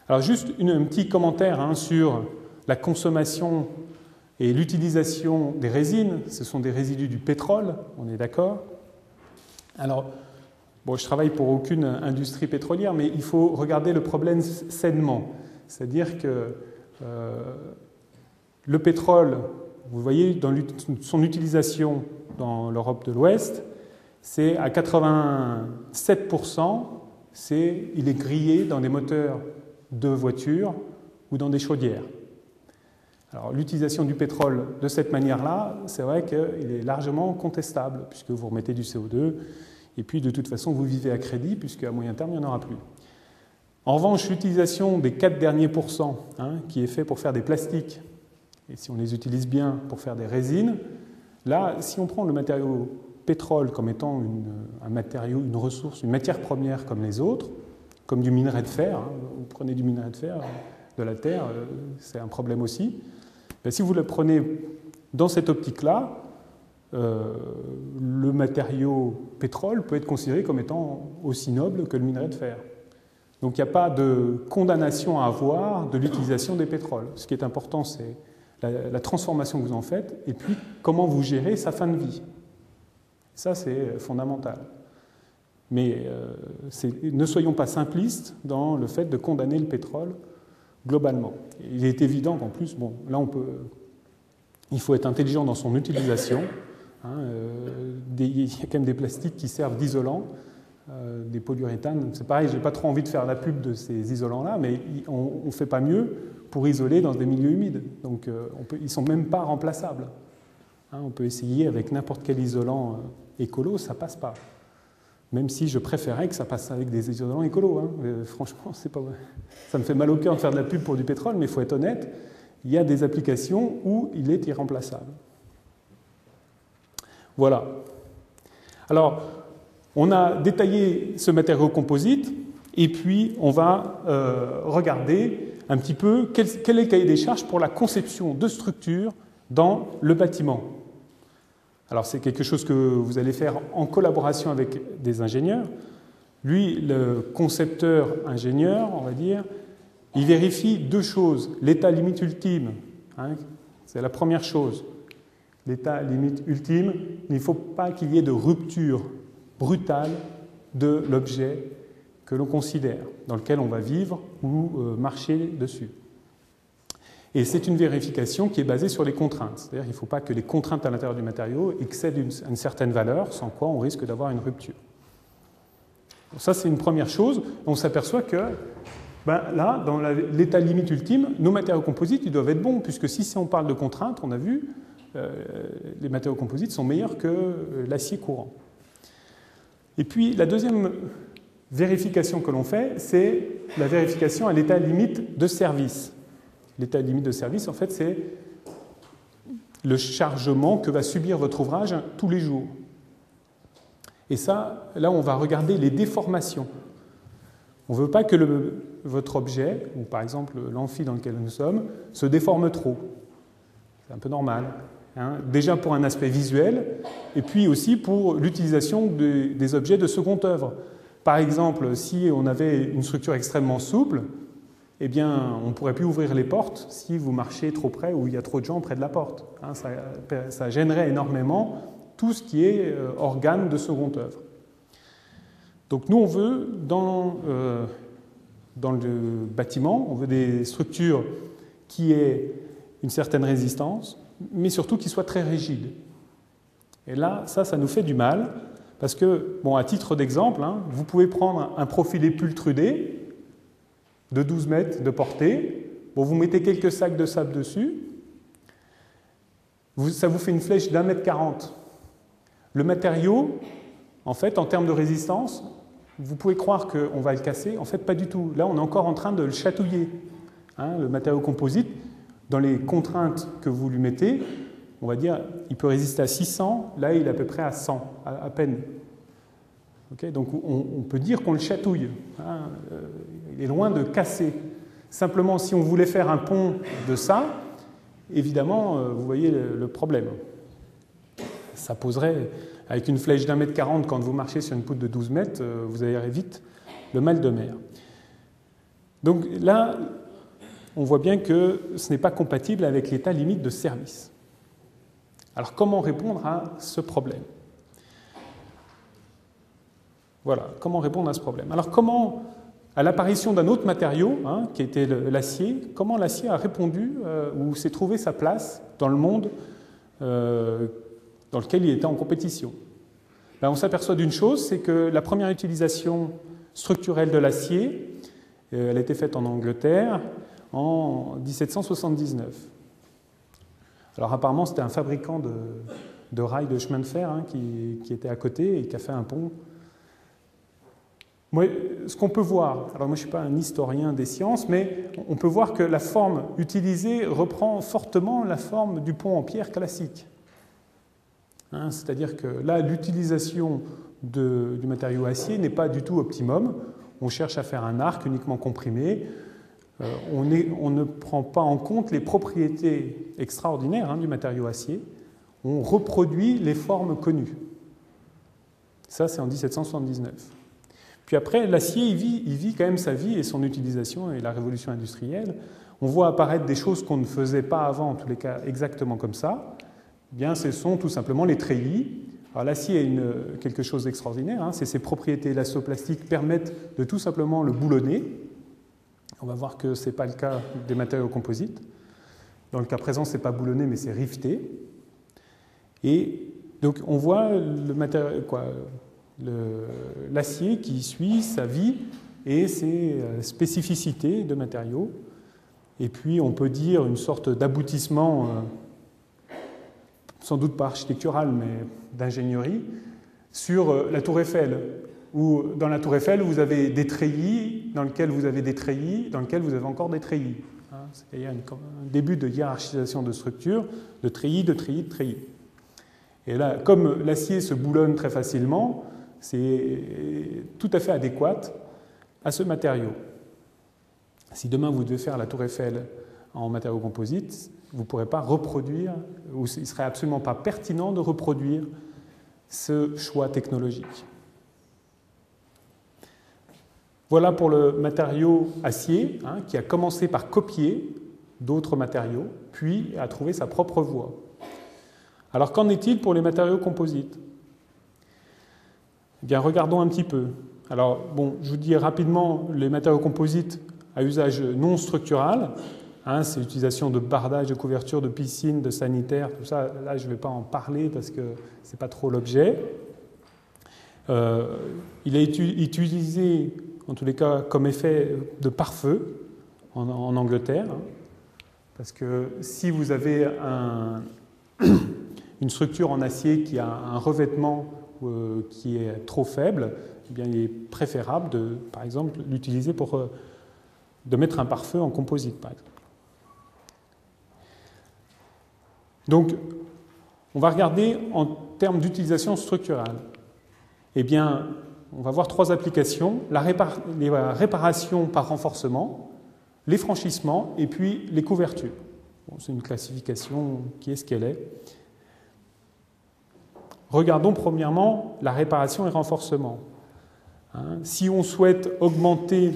[SPEAKER 1] Alors juste un petit commentaire hein, sur la consommation et l'utilisation des résines. Ce sont des résidus du pétrole, on est d'accord? Alors, bon, je travaille pour aucune industrie pétrolière, mais il faut regarder le problème sainement. C'est-à-dire que le pétrole, vous voyez, dans son utilisation dans l'Europe de l'Ouest, c'est à 87%, il est grillé dans des moteurs de voitures ou dans des chaudières. Alors l'utilisation du pétrole de cette manière-là, c'est vrai qu'il est largement contestable, puisque vous remettez du CO2, et puis de toute façon vous vivez à crédit, puisqu'à moyen terme il n'y en aura plus. En revanche, l'utilisation des 4 derniers pourcents, hein, qui est fait pour faire des plastiques, et si on les utilise bien pour faire des résines, là, si on prend le matériau pétrole comme étant un matériau, une ressource, une matière première comme les autres, comme du minerai de fer, hein, vous prenez du minerai de fer de la terre, c'est un problème aussi. Ben, si vous le prenez dans cette optique-là, le matériau pétrole peut être considéré comme étant aussi noble que le minerai de fer. Donc il n'y a pas de condamnation à avoir de l'utilisation des pétroles. Ce qui est important, c'est la transformation que vous en faites, et puis comment vous gérez sa fin de vie. Ça, c'est fondamental. Mais ne soyons pas simplistes dans le fait de condamner le pétrole globalement. Il est évident qu'en plus, bon, là, il faut être intelligent dans son utilisation. Hein, il y a quand même des plastiques qui servent d'isolant, des polyuréthanes. C'est pareil, je n'ai pas trop envie de faire la pub de ces isolants-là, mais on ne fait pas mieux pour isoler dans des milieux humides. Donc ils ne sont même pas remplaçables. Hein, on peut essayer avec n'importe quel isolant écolo, ça ne passe pas. Même si je préférais que ça passe avec des isolants écolos. Hein. Franchement, c'est pas vrai. Ça me fait mal au cœur de faire de la pub pour du pétrole, mais il faut être honnête, il y a des applications où il est irremplaçable. Voilà. Alors, on a détaillé ce matériau composite, et puis on va regarder un petit peu quel est le cahier des charges pour la conception de structures dans le bâtiment. Alors c'est quelque chose que vous allez faire en collaboration avec des ingénieurs. Lui, le concepteur ingénieur, on va dire, il vérifie deux choses. L'état limite ultime, hein, c'est la première chose. L'état limite ultime, il ne faut pas qu'il y ait de rupture brutale de l'objet que l'on considère, dans lequel on va vivre ou marcher dessus. Et c'est une vérification qui est basée sur les contraintes. C'est-à-dire qu'il ne faut pas que les contraintes à l'intérieur du matériau excèdent une certaine valeur, sans quoi on risque d'avoir une rupture. Donc ça, c'est une première chose. On s'aperçoit que là, dans l'état limite ultime, nos matériaux composites ils doivent être bons, puisque si on parle de contraintes, on a vu, les matériaux composites sont meilleurs que l'acier courant. Et puis, la deuxième vérification que l'on fait, c'est la vérification à l'état limite de service. L'état limite de service, en fait, c'est le chargement que va subir votre ouvrage tous les jours. Et ça, là, on va regarder les déformations. On ne veut pas que votre objet, ou par exemple l'amphi dans lequel nous sommes, se déforme trop. C'est un peu normal. hein, déjà pour un aspect visuel, et puis aussi pour l'utilisation des objets de seconde œuvre. Par exemple, si on avait une structure extrêmement souple, eh bien, on ne pourrait plus ouvrir les portes si vous marchez trop près ou il y a trop de gens près de la porte. Hein, ça gênerait énormément tout ce qui est organe de seconde œuvre. Donc nous, on veut, dans le bâtiment, on veut des structures qui aient une certaine résistance, mais surtout qui soient très rigides. Et là, ça nous fait du mal, parce que, bon, à titre d'exemple, hein, vous pouvez prendre un profilé pultrudé de 12 mètres de portée, bon, vous mettez quelques sacs de sable dessus, ça vous fait une flèche d'1 mètre 40. Le matériau, en fait, en termes de résistance, vous pouvez croire qu'on va le casser, en fait, pas du tout. Là, on est encore en train de le chatouiller. Hein, le matériau composite, dans les contraintes que vous lui mettez, on va dire, il peut résister à 600, là, il est à peu près à 100, à peine. Okay, donc, on peut dire qu'on le chatouille. Hein, il est loin de casser. Simplement, si on voulait faire un pont de ça, évidemment, vous voyez le problème. Ça poserait, avec une flèche d'1 mètre 40, quand vous marchez sur une poutre de 12 mètres, vous avez vite le mal de mer. Donc là, on voit bien que ce n'est pas compatible avec l'état limite de service. Alors, comment répondre à ce problème ? Voilà, comment répondre à ce problème ? Alors, comment, à l'apparition d'un autre matériau, hein, qui était l'acier, comment l'acier a répondu ou s'est trouvé sa place dans le monde dans lequel il était en compétition ? Ben, on s'aperçoit d'une chose, c'est que la première utilisation structurelle de l'acier, elle a été faite en Angleterre en 1779. Alors apparemment, c'était un fabricant de rails de chemin de fer hein, qui était à côté et qui a fait un pont. Moi, ce qu'on peut voir, alors moi je ne suis pas un historien des sciences, mais on peut voir que la forme utilisée reprend fortement la forme du pont en pierre classique. Hein, c'est-à-dire que là, l'utilisation du matériau acier n'est pas du tout optimum. On cherche à faire un arc uniquement comprimé. On ne prend pas en compte les propriétés extraordinaires hein, du matériau acier. On reproduit les formes connues. Ça, c'est en 1779. Puis après, l'acier, il vit quand même sa vie et son utilisation et la révolution industrielle. On voit apparaître des choses qu'on ne faisait pas avant, en tous les cas exactement comme ça. Eh bien, ce sont tout simplement les treillis. Alors, l'acier est quelque chose d'extraordinaire. Hein. Ses propriétés élastoplastiques permettent de tout simplement le boulonner. On va voir que ce n'est pas le cas des matériaux composites. Dans le cas présent, ce n'est pas boulonné, mais c'est rifté. Et donc, on voit l'acier qui suit sa vie et ses spécificités de matériaux. Et puis, on peut dire une sorte d'aboutissement, sans doute pas architectural, mais d'ingénierie, sur la Tour Eiffel. Où dans la Tour Eiffel, vous avez des treillis, dans lequel vous avez des treillis, dans lequel vous avez encore des treillis. Il y a un début de hiérarchisation de structure, de treillis, de treillis, de treillis. Et là, comme l'acier se boulonne très facilement, c'est tout à fait adéquat à ce matériau. Si demain vous devez faire la Tour Eiffel en matériaux composites, vous ne pourrez pas reproduire, ou il ne serait absolument pas pertinent de reproduire ce choix technologique. Voilà pour le matériau acier, hein, qui a commencé par copier d'autres matériaux, puis a trouvé sa propre voie. Alors qu'en est-il pour les matériaux composites ? Eh bien, regardons un petit peu. Alors, bon, je vous dis rapidement, les matériaux composites à usage non structural, hein, c'est l'utilisation de bardage, de couverture, de piscine, de sanitaire, tout ça. Là, je ne vais pas en parler parce que ce n'est pas trop l'objet. Il est utilisé, en tous les cas, comme effet de pare-feu en Angleterre, hein, parce que si vous avez une structure en acier qui a un revêtement qui est trop faible, eh bien, il est préférable de, par exemple, l'utiliser pour de mettre un pare-feu en composite, par exemple. Donc, on va regarder en termes d'utilisation structurale. Eh bien, on va voir 3 applications, la réparation par renforcement, les franchissements et puis les couvertures. Bon, c'est une classification qui est ce qu'elle est. regardons premièrement la réparation et renforcement. Hein, si on souhaite augmenter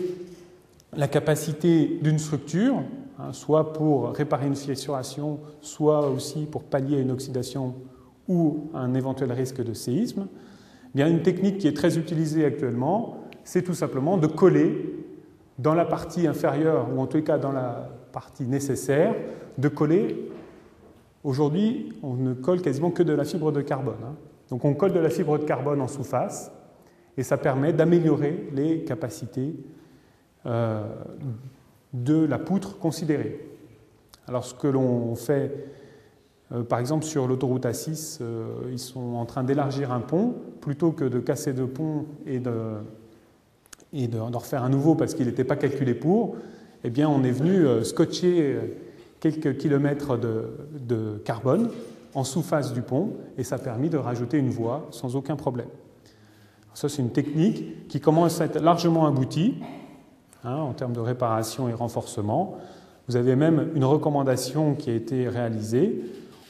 [SPEAKER 1] la capacité d'une structure, hein, soit pour réparer une fissuration, soit aussi pour pallier à une oxydation ou un éventuel risque de séisme, eh bien une technique qui est très utilisée actuellement, c'est tout simplement de coller dans la partie inférieure, ou en tout cas dans la partie nécessaire, de coller. Aujourd'hui, on ne colle quasiment que de la fibre de carbone. Hein. Donc on colle de la fibre de carbone en sous-face, et ça permet d'améliorer les capacités de la poutre considérée. Alors ce que l'on fait, par exemple sur l'autoroute A6, ils sont en train d'élargir un pont, plutôt que de casser deux ponts et d'en refaire un nouveau parce qu'il n'était pas calculé pour, eh bien on est venu scotcher quelques kilomètres de carbone en sous-face du pont, et ça a permis de rajouter une voie sans aucun problème. Ça, c'est une technique qui commence à être largement aboutie, hein, en termes de réparation et renforcement. Vous avez même une recommandation qui a été réalisée.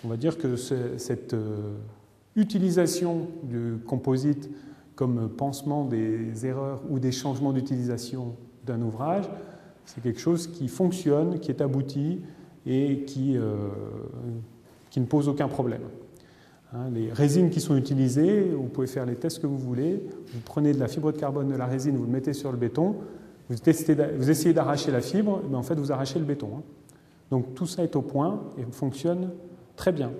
[SPEAKER 1] On va dire que cette utilisation du composite comme pansement des erreurs ou des changements d'utilisation d'un ouvrage, c'est quelque chose qui fonctionne, qui est abouti et qui ne pose aucun problème. Hein, les résines qui sont utilisées, vous pouvez faire les tests que vous voulez. Vous prenez de la fibre de carbone de la résine, vous le mettez sur le béton, vous essayez d'arracher la fibre, mais en fait vous arrachez le béton. Hein. Donc tout ça est au point et fonctionne très bien.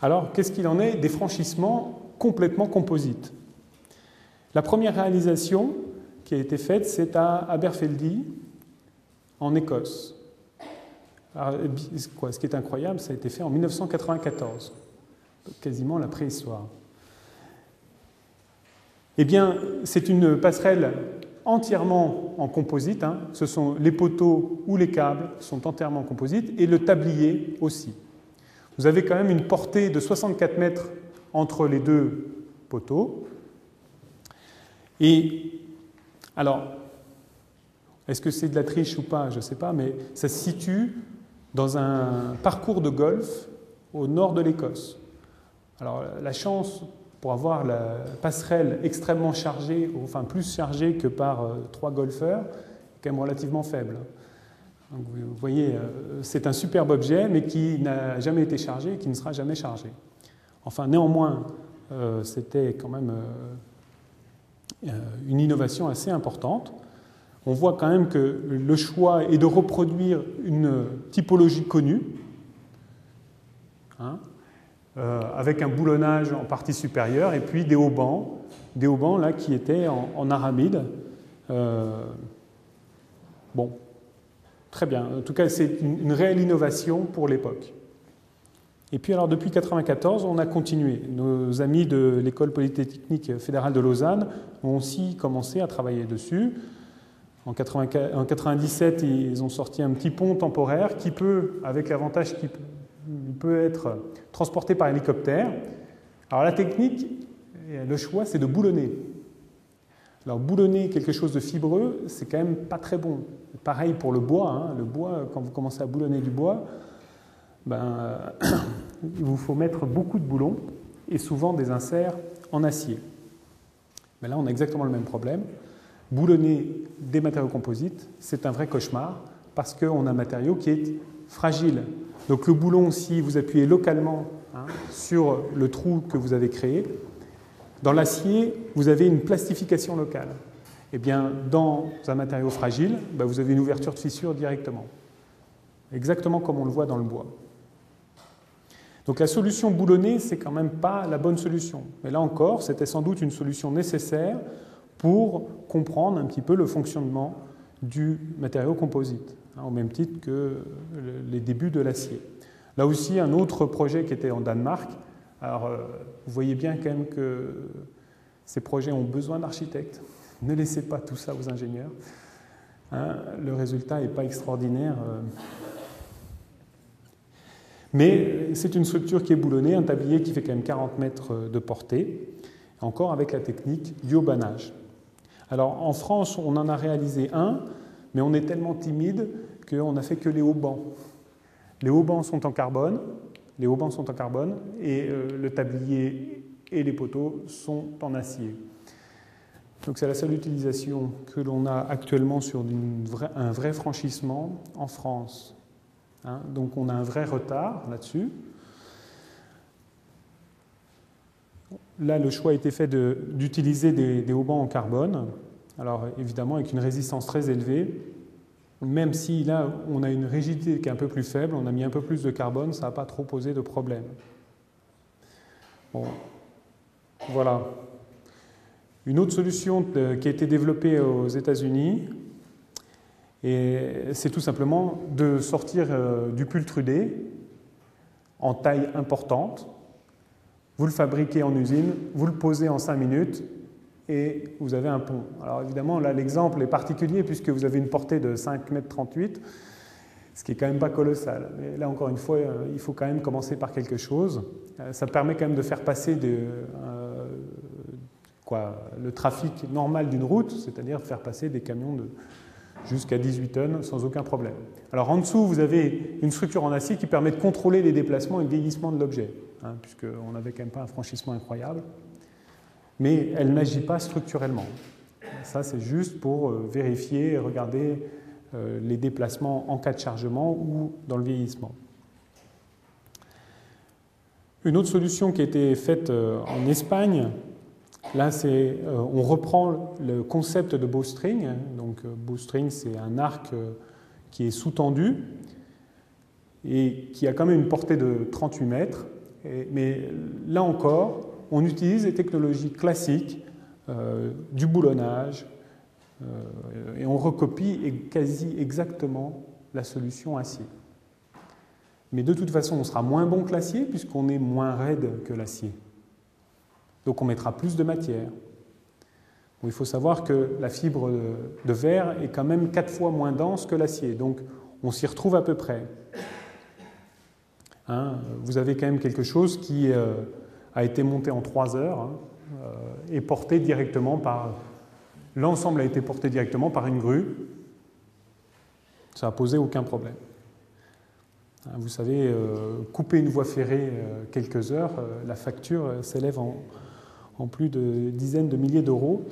[SPEAKER 1] Alors, qu'est-ce qu'il en est des franchissements complètement composites? La première réalisation qui a été faite, c'est à Aberfeldy, en Écosse. Alors, ce qui est incroyable, ça a été fait en 1994, quasiment la préhistoire. Eh bien, c'est une passerelle entièrement en composite. Hein. Ce sont les poteaux ou les câbles sont entièrement en composite, et le tablier aussi. Vous avez quand même une portée de 64 mètres entre les deux poteaux. Et alors, est-ce que c'est de la triche ou pas? Je ne sais pas, mais ça se situe dans un parcours de golf au nord de l'Écosse. Alors, la chance pour avoir la passerelle extrêmement chargée, enfin plus chargée que par 3 golfeurs, est quand même relativement faible. Donc, vous voyez, c'est un superbe objet, mais qui n'a jamais été chargé et qui ne sera jamais chargé. Enfin, néanmoins, c'était quand même une innovation assez importante. On voit quand même que le choix est de reproduire une typologie connue, hein, avec un boulonnage en partie supérieure et puis des haubans là qui étaient en aramide. Bon, très bien. En tout cas, c'est une réelle innovation pour l'époque. Et puis alors, depuis 1994, on a continué. Nos amis de l'École polytechnique fédérale de Lausanne ont aussi commencé à travailler dessus. En 1997, ils ont sorti un petit pont temporaire qui peut, avec l'avantage qu'il peut être transporté par hélicoptère. Alors la technique, le choix, c'est de boulonner. Alors boulonner quelque chose de fibreux, c'est quand même pas très bon. Pareil pour le bois. Hein. Le bois, quand vous commencez à boulonner du bois, il vous faut mettre beaucoup de boulons et souvent des inserts en acier. Mais là, on a exactement le même problème. Boulonner des matériaux composites, c'est un vrai cauchemar parce qu'on a un matériau qui est fragile. Donc le boulon, si vous appuyez localement sur le trou que vous avez créé, dans l'acier, vous avez une plastification locale. Eh bien, dans un matériau fragile, vous avez une ouverture de fissure directement. Exactement comme on le voit dans le bois. Donc la solution boulonnée, c'est quand même pas la bonne solution. Mais là encore, c'était sans doute une solution nécessaire pour comprendre un petit peu le fonctionnement du matériau composite, au même titre que les débuts de l'acier. Là aussi, un autre projet qui était en Danemark. Alors, vous voyez bien quand même que ces projets ont besoin d'architectes. Ne laissez pas tout ça aux ingénieurs. Hein, le résultat n'est pas extraordinaire. Mais c'est une structure qui est boulonnée, un tablier qui fait quand même 40 mètres de portée, encore avec la technique du haubanage. Alors en France, on en a réalisé un, mais on est tellement timide qu'on n'a fait que les haubans. Les haubans sont en carbone, les haubans sont en carbone et le tablier et les poteaux sont en acier. Donc c'est la seule utilisation que l'on a actuellement sur un vrai franchissement en France. Hein, donc on a un vrai retard là-dessus. Là, le choix a été fait d'utiliser des haubans en carbone. Alors évidemment avec une résistance très élevée, même si là on a une rigidité qui est un peu plus faible, on a mis un peu plus de carbone, ça n'a pas trop posé de problème. Bon, voilà. Une autre solution qui a été développée aux États-Unis, c'est tout simplement de sortir du pultrudé en taille importante. Vous le fabriquez en usine, vous le posez en 5 minutes et vous avez un pont. Alors évidemment, là, l'exemple est particulier puisque vous avez une portée de 5,38 m, ce qui est quand même pas colossal. Mais là, encore une fois, il faut quand même commencer par quelque chose. Ça permet quand même de faire passer le trafic normal d'une route, c'est-à-dire faire passer des camions jusqu'à 18 tonnes sans aucun problème. Alors en dessous, vous avez une structure en acier qui permet de contrôler les déplacements et le vieillissement de l'objet, hein, puisqu'on n'avait quand même pas un franchissement incroyable. Mais elle n'agit pas structurellement. Ça, c'est juste pour vérifier et regarder les déplacements en cas de chargement ou dans le vieillissement. Une autre solution qui a été faite en Espagne, là, on reprend le concept de bowstring. Donc, bowstring, c'est un arc qui est sous-tendu et qui a quand même une portée de 38 mètres. Mais là encore, on utilise les technologies classiques du boulonnage et on recopie quasi exactement la solution acier. Mais de toute façon, on sera moins bon que l'acier puisqu'on est moins raide que l'acier. Donc on mettra plus de matière. Bon, il faut savoir que la fibre de verre est quand même 4 fois moins dense que l'acier. Donc on s'y retrouve à peu près. Hein, vous avez quand même quelque chose qui a été monté en 3 heures hein, et porté directement par... L'ensemble a été porté directement par une grue. Ça n'a posé aucun problème. Vous savez, couper une voie ferrée quelques heures, la facture s'élève en plus de dizaines de milliers d'euros.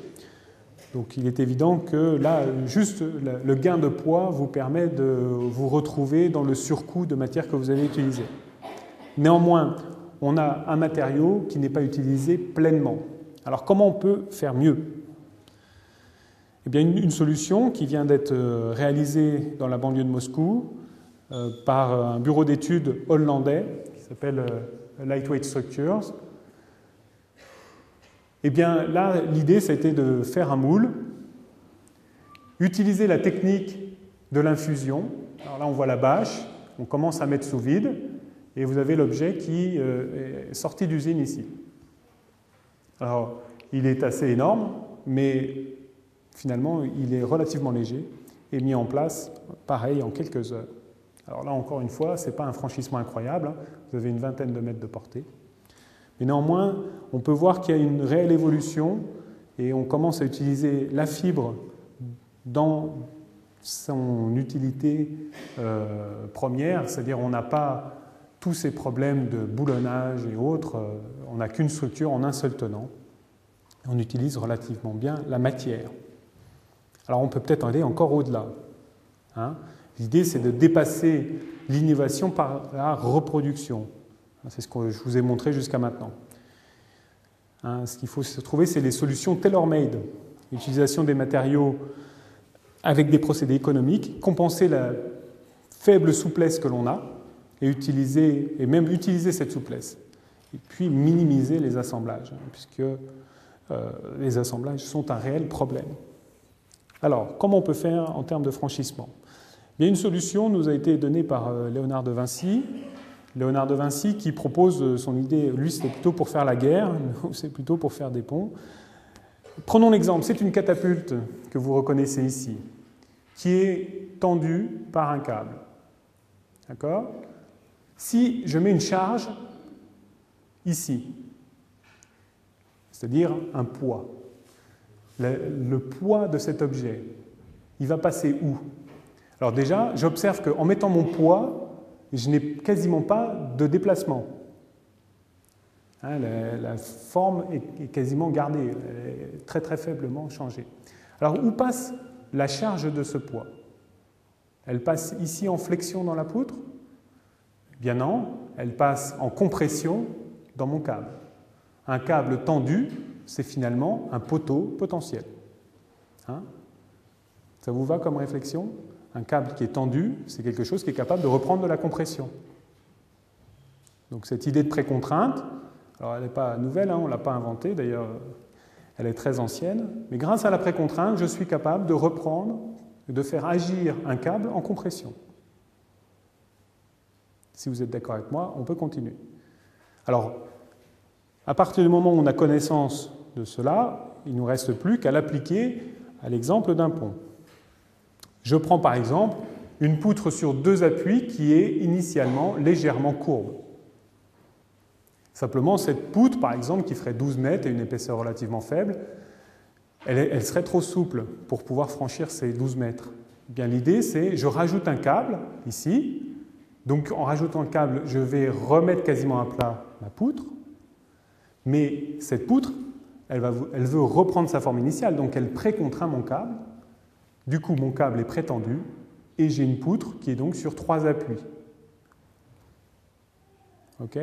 [SPEAKER 1] Donc il est évident que là, juste le gain de poids vous permet de vous retrouver dans le surcoût de matière que vous avez utilisé. Néanmoins, on a un matériau qui n'est pas utilisé pleinement. Alors comment on peut faire mieux ? Eh bien, une solution qui vient d'être réalisée dans la banlieue de Moscou par un bureau d'études hollandais qui s'appelle Lightweight Structures. Eh bien, là, l'idée, c'était de faire un moule, utiliser la technique de l'infusion. Alors là, on voit la bâche, on commence à mettre sous vide, et vous avez l'objet qui est sorti d'usine ici. Alors, il est assez énorme, mais finalement, il est relativement léger et mis en place, pareil, en quelques heures. Alors là, encore une fois, ce n'est pas un franchissement incroyable, hein. Vous avez une vingtaine de mètres de portée. Mais néanmoins, on peut voir qu'il y a une réelle évolution et on commence à utiliser la fibre dans son utilité première, c'est-à-dire on n'a pas tous ces problèmes de boulonnage et autres, on n'a qu'une structure en un seul tenant. On utilise relativement bien la matière. Alors on peut peut-être aller encore au-delà. Hein. L'idée, c'est de dépasser l'innovation par la reproduction. C'est ce que je vous ai montré jusqu'à maintenant. Hein, ce qu'il faut se trouver, c'est les solutions tailor-made. L'utilisation des matériaux avec des procédés économiques, compenser la faible souplesse que l'on a et même utiliser cette souplesse. Et puis minimiser les assemblages, hein, puisque les assemblages sont un réel problème. Alors, comment on peut faire en termes de franchissement ? Bien, une solution nous a été donnée par Léonard de Vinci. Léonard de Vinci qui propose son idée, lui c'était plutôt pour faire la guerre, nous c'est plutôt pour faire des ponts. Prenons l'exemple, c'est une catapulte que vous reconnaissez ici, qui est tendue par un câble. D'accord ? Si je mets une charge ici, c'est-à-dire un poids, le poids de cet objet, il va passer où ? Alors déjà, j'observe qu'en mettant mon poids, je n'ai quasiment pas de déplacement. Hein, la forme est quasiment gardée, elle est très très faiblement changée. Alors où passe la charge de ce poids? Elle passe ici en flexion dans la poutre? Bien non, elle passe en compression dans mon câble. Un câble tendu, c'est finalement un poteau potentiel. Hein? Ça vous va comme réflexion? Un câble qui est tendu, c'est quelque chose qui est capable de reprendre de la compression. Donc cette idée de précontrainte, alors elle n'est pas nouvelle, hein, on ne l'a pas inventée, d'ailleurs elle est très ancienne, mais grâce à la précontrainte, je suis capable de reprendre, de faire agir un câble en compression. Si vous êtes d'accord avec moi, on peut continuer. Alors, à partir du moment où on a connaissance de cela, il ne nous reste plus qu'à l'appliquer à l'exemple d'un pont. Je prends par exemple une poutre sur 2 appuis qui est initialement légèrement courbe. Simplement, cette poutre, par exemple, qui ferait 12 mètres et une épaisseur relativement faible, elle serait trop souple pour pouvoir franchir ces 12 mètres. Eh bien, l'idée, c'est je rajoute un câble ici. Donc, en rajoutant le câble, je vais remettre quasiment à plat ma poutre. Mais cette poutre, elle veut reprendre sa forme initiale, donc elle précontraint mon câble. Du coup, mon câble est prétendu et j'ai une poutre qui est donc sur 3 appuis. OK ?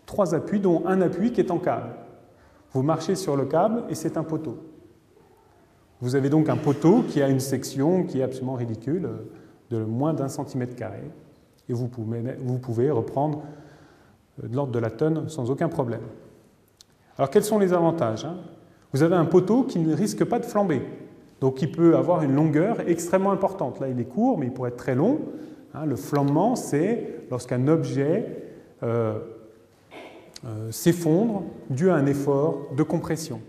[SPEAKER 1] 3 appuis, dont un appui qui est en câble. Vous marchez sur le câble et c'est un poteau. Vous avez donc un poteau qui a une section qui est absolument ridicule, de moins d'1 cm². Et vous pouvez reprendre de l'ordre de la tonne sans aucun problème. Alors, quels sont les avantages? Vous avez un poteau qui ne risque pas de flamber. Donc, il peut avoir une longueur extrêmement importante. Là, il est court, mais il pourrait être très long. Le flambement, c'est lorsqu'un objet s'effondre dû à un effort de compression.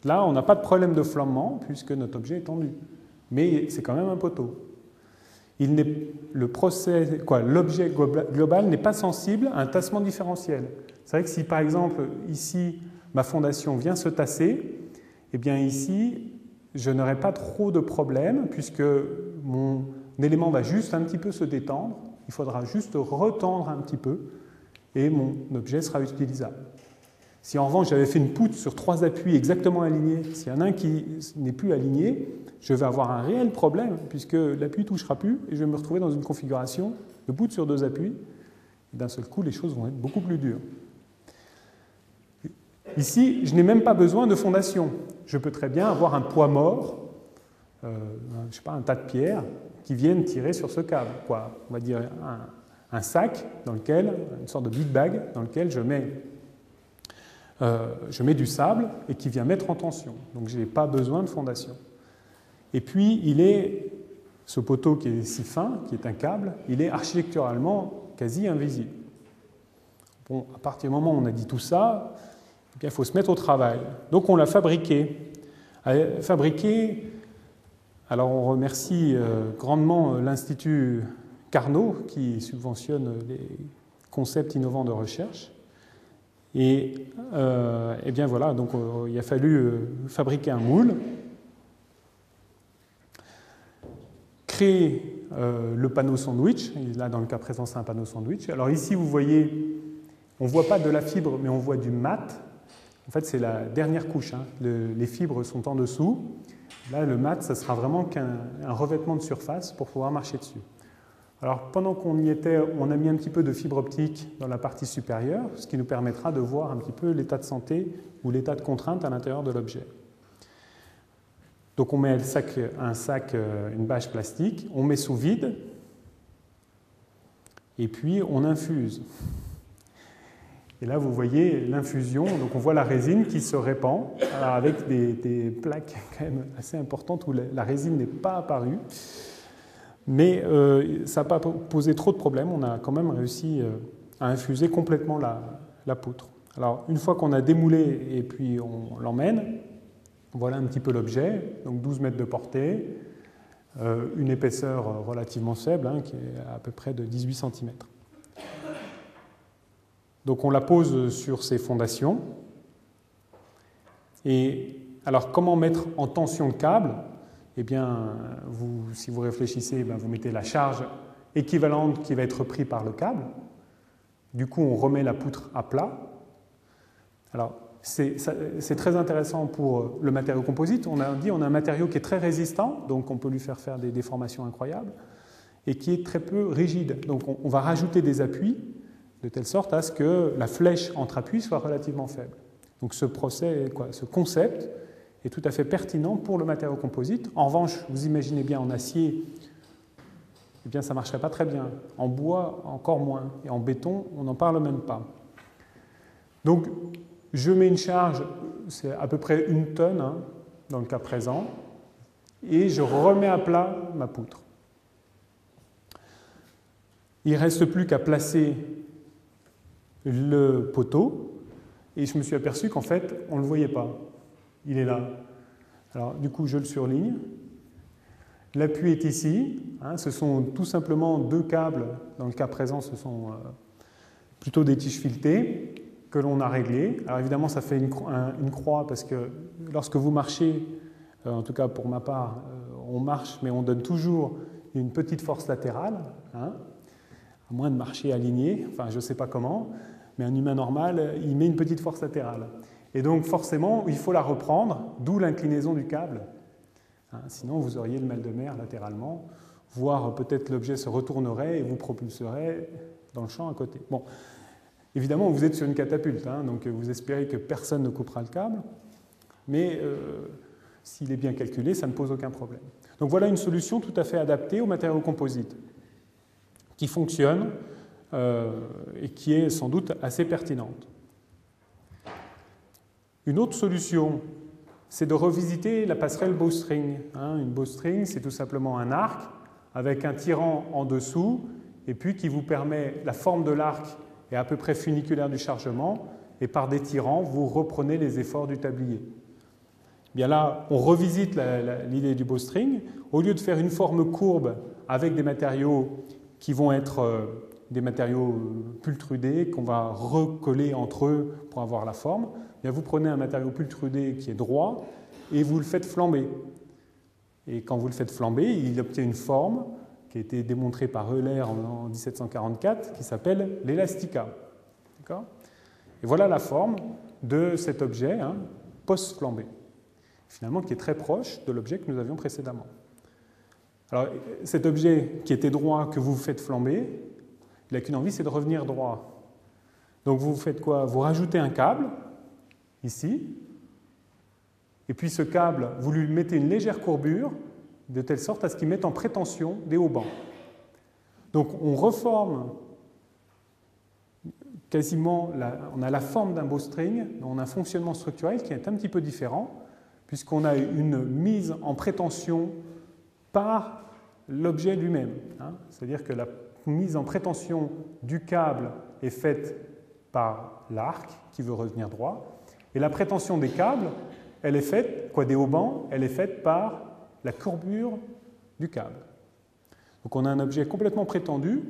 [SPEAKER 1] Là, on n'a pas de problème de flambement puisque notre objet est tendu. Mais c'est quand même un poteau. L'objet global n'est pas sensible à un tassement différentiel. C'est vrai que si, par exemple, ici, ma fondation vient se tasser, eh bien ici, je n'aurai pas trop de problème puisque mon élément va juste un petit peu se détendre. Il faudra juste retendre un petit peu et mon objet sera utilisable. Si en revanche j'avais fait une poutre sur 3 appuis exactement alignés, s'il y en a un qui n'est plus aligné, je vais avoir un réel problème puisque l'appui ne touchera plus et je vais me retrouver dans une configuration de poutre sur 2 appuis. D'un seul coup, les choses vont être beaucoup plus dures. Ici, je n'ai même pas besoin de fondation. Je peux très bien avoir un poids mort, je sais pas, un tas de pierres qui viennent tirer sur ce câble. On va dire un sac dans lequel, une sorte de big bag dans lequel je mets du sable et qui vient mettre en tension. Donc je n'ai pas besoin de fondation. Et puis ce poteau qui est si fin, qui est un câble, il est architecturalement quasi invisible. Bon, à partir du moment où on a dit tout ça, eh bien, il faut se mettre au travail. Donc on l'a fabriqué. Alors on remercie grandement l'Institut Carnot qui subventionne les concepts innovants de recherche. Et bien voilà, donc il a fallu fabriquer un moule, créer le panneau sandwich. Et là, dans le cas présent, c'est un panneau sandwich. Alors ici, vous voyez, on ne voit pas de la fibre, mais on voit du mat. En fait, c'est la dernière couche. Les fibres sont en dessous. Là, le mat, ça sera vraiment qu'un revêtement de surface pour pouvoir marcher dessus. Alors, pendant qu'on y était, on a mis un petit peu de fibre optique dans la partie supérieure, ce qui nous permettra de voir un petit peu l'état de santé ou l'état de contrainte à l'intérieur de l'objet. Donc, on met une bâche plastique, on met sous vide, et puis on infuse. Et là, vous voyez l'infusion, donc on voit la résine qui se répand, avec des plaques quand même assez importantes où la résine n'est pas apparue. Mais ça n'a pas posé trop de problèmes, on a quand même réussi à infuser complètement la poutre. Alors, une fois qu'on a démoulé et puis on l'emmène, voilà un petit peu l'objet, donc 12 mètres de portée, une épaisseur relativement faible, qui est à peu près de 18 cm. Donc on la pose sur ses fondations. Et alors, comment mettre en tension le câble ? Eh bien, si vous réfléchissez, vous mettez la charge équivalente qui va être prise par le câble. Du coup, on remet la poutre à plat. Alors, c'est très intéressant pour le matériau composite. On a dit on a un matériau qui est très résistant, donc on peut lui faire des déformations incroyables, et qui est très peu rigide. Donc on va rajouter des appuis de telle sorte à ce que la flèche entre appuis soit relativement faible. Donc ce concept est tout à fait pertinent pour le matériau composite. En revanche, vous imaginez bien en acier, eh bien ça ne marcherait pas très bien. En bois, encore moins. Et en béton, on n'en parle même pas. Donc je mets une charge, c'est à peu près 1 tonne, hein, dans le cas présent, et je remets à plat ma poutre. Il ne reste plus qu'à placer le poteau, et je me suis aperçu qu'en fait, on ne le voyait pas. Il est là. Alors, du coup, je le surligne. L'appui est ici. Hein, ce sont tout simplement 2 câbles. Dans le cas présent, ce sont plutôt des tiges filetées que l'on a réglées. Alors, évidemment, ça fait une croix parce que lorsque vous marchez, en tout cas pour ma part, on marche, mais on donne toujours une petite force latérale, hein, à moins de marcher aligné, enfin je ne sais pas comment, mais un humain normal, il met une petite force latérale. Et donc forcément, il faut la reprendre, d'où l'inclinaison du câble. Hein, sinon, vous auriez le mal de mer latéralement, voire peut-être l'objet se retournerait et vous propulserait dans le champ à côté. Bon, évidemment, vous êtes sur une catapulte, hein, donc vous espérez que personne ne coupera le câble, mais s'il est bien calculé, ça ne pose aucun problème. Donc voilà une solution tout à fait adaptée aux matériaux composites, qui fonctionne et qui est sans doute assez pertinente. Une autre solution, c'est de revisiter la passerelle bowstring. Hein, une bowstring, c'est tout simplement un arc avec un tirant en dessous et puis qui vous permet, la forme de l'arc est à peu près funiculaire du chargement et par des tirants, vous reprenez les efforts du tablier. Bien là, on revisite l'idée du bowstring. Au lieu de faire une forme courbe avec des matériaux qui vont être des matériaux pultrudés qu'on va recoller entre eux pour avoir la forme, bien vous prenez un matériau pultrudé qui est droit et vous le faites flamber. Et quand vous le faites flamber, il obtient une forme qui a été démontrée par Euler en 1744 qui s'appelle l'élastica. Et voilà la forme de cet objet, hein, post-flambé, finalement qui est très proche de l'objet que nous avions précédemment. Alors, cet objet qui était droit, que vous faites flamber, il n'a qu'une envie, c'est de revenir droit. Donc vous faites quoi? Vous rajoutez un câble, ici, et puis ce câble, vous lui mettez une légère courbure, de telle sorte à ce qu'il mette en prétention des haubans. Donc on reforme quasiment, on a la forme d'un bowstring, mais on a un fonctionnement structurel qui est un petit peu différent, puisqu'on a une mise en prétension par l'objet lui-même. Hein. C'est-à-dire que la mise en prétention du câble est faite par l'arc qui veut revenir droit, et la prétention des câbles, elle est faite, des haubans, elle est faite par la courbure du câble. Donc on a un objet complètement prétendu,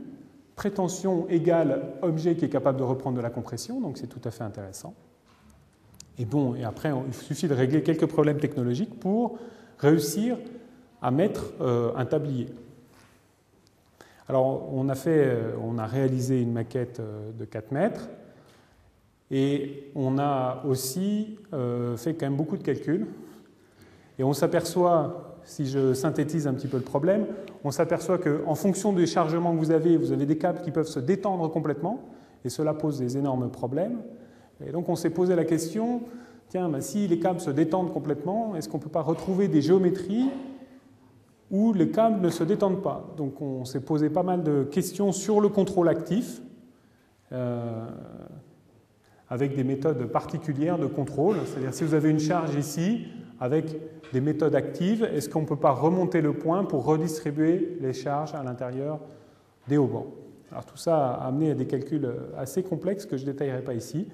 [SPEAKER 1] prétention égale objet qui est capable de reprendre de la compression, donc c'est tout à fait intéressant. Et bon, et après, il suffit de régler quelques problèmes technologiques pour réussir à mettre un tablier. Alors, on a réalisé une maquette de 4 mètres et on a aussi fait quand même beaucoup de calculs. Et on s'aperçoit, si je synthétise un petit peu le problème, on s'aperçoit qu'en fonction des chargements que vous avez des câbles qui peuvent se détendre complètement et cela pose des énormes problèmes. Et donc, on s'est posé la question, tiens, si les câbles se détendent complètement, est-ce qu'on ne peut pas retrouver des géométries où les câbles ne se détendent pas? Donc on s'est posé pas mal de questions sur le contrôle actif, avec des méthodes particulières de contrôle. C'est-à-dire si vous avez une charge ici, avec des méthodes actives, est-ce qu'on ne peut pas remonter le point pour redistribuer les charges à l'intérieur des haubans? Alors tout ça a amené à des calculs assez complexes que je ne détaillerai pas ici,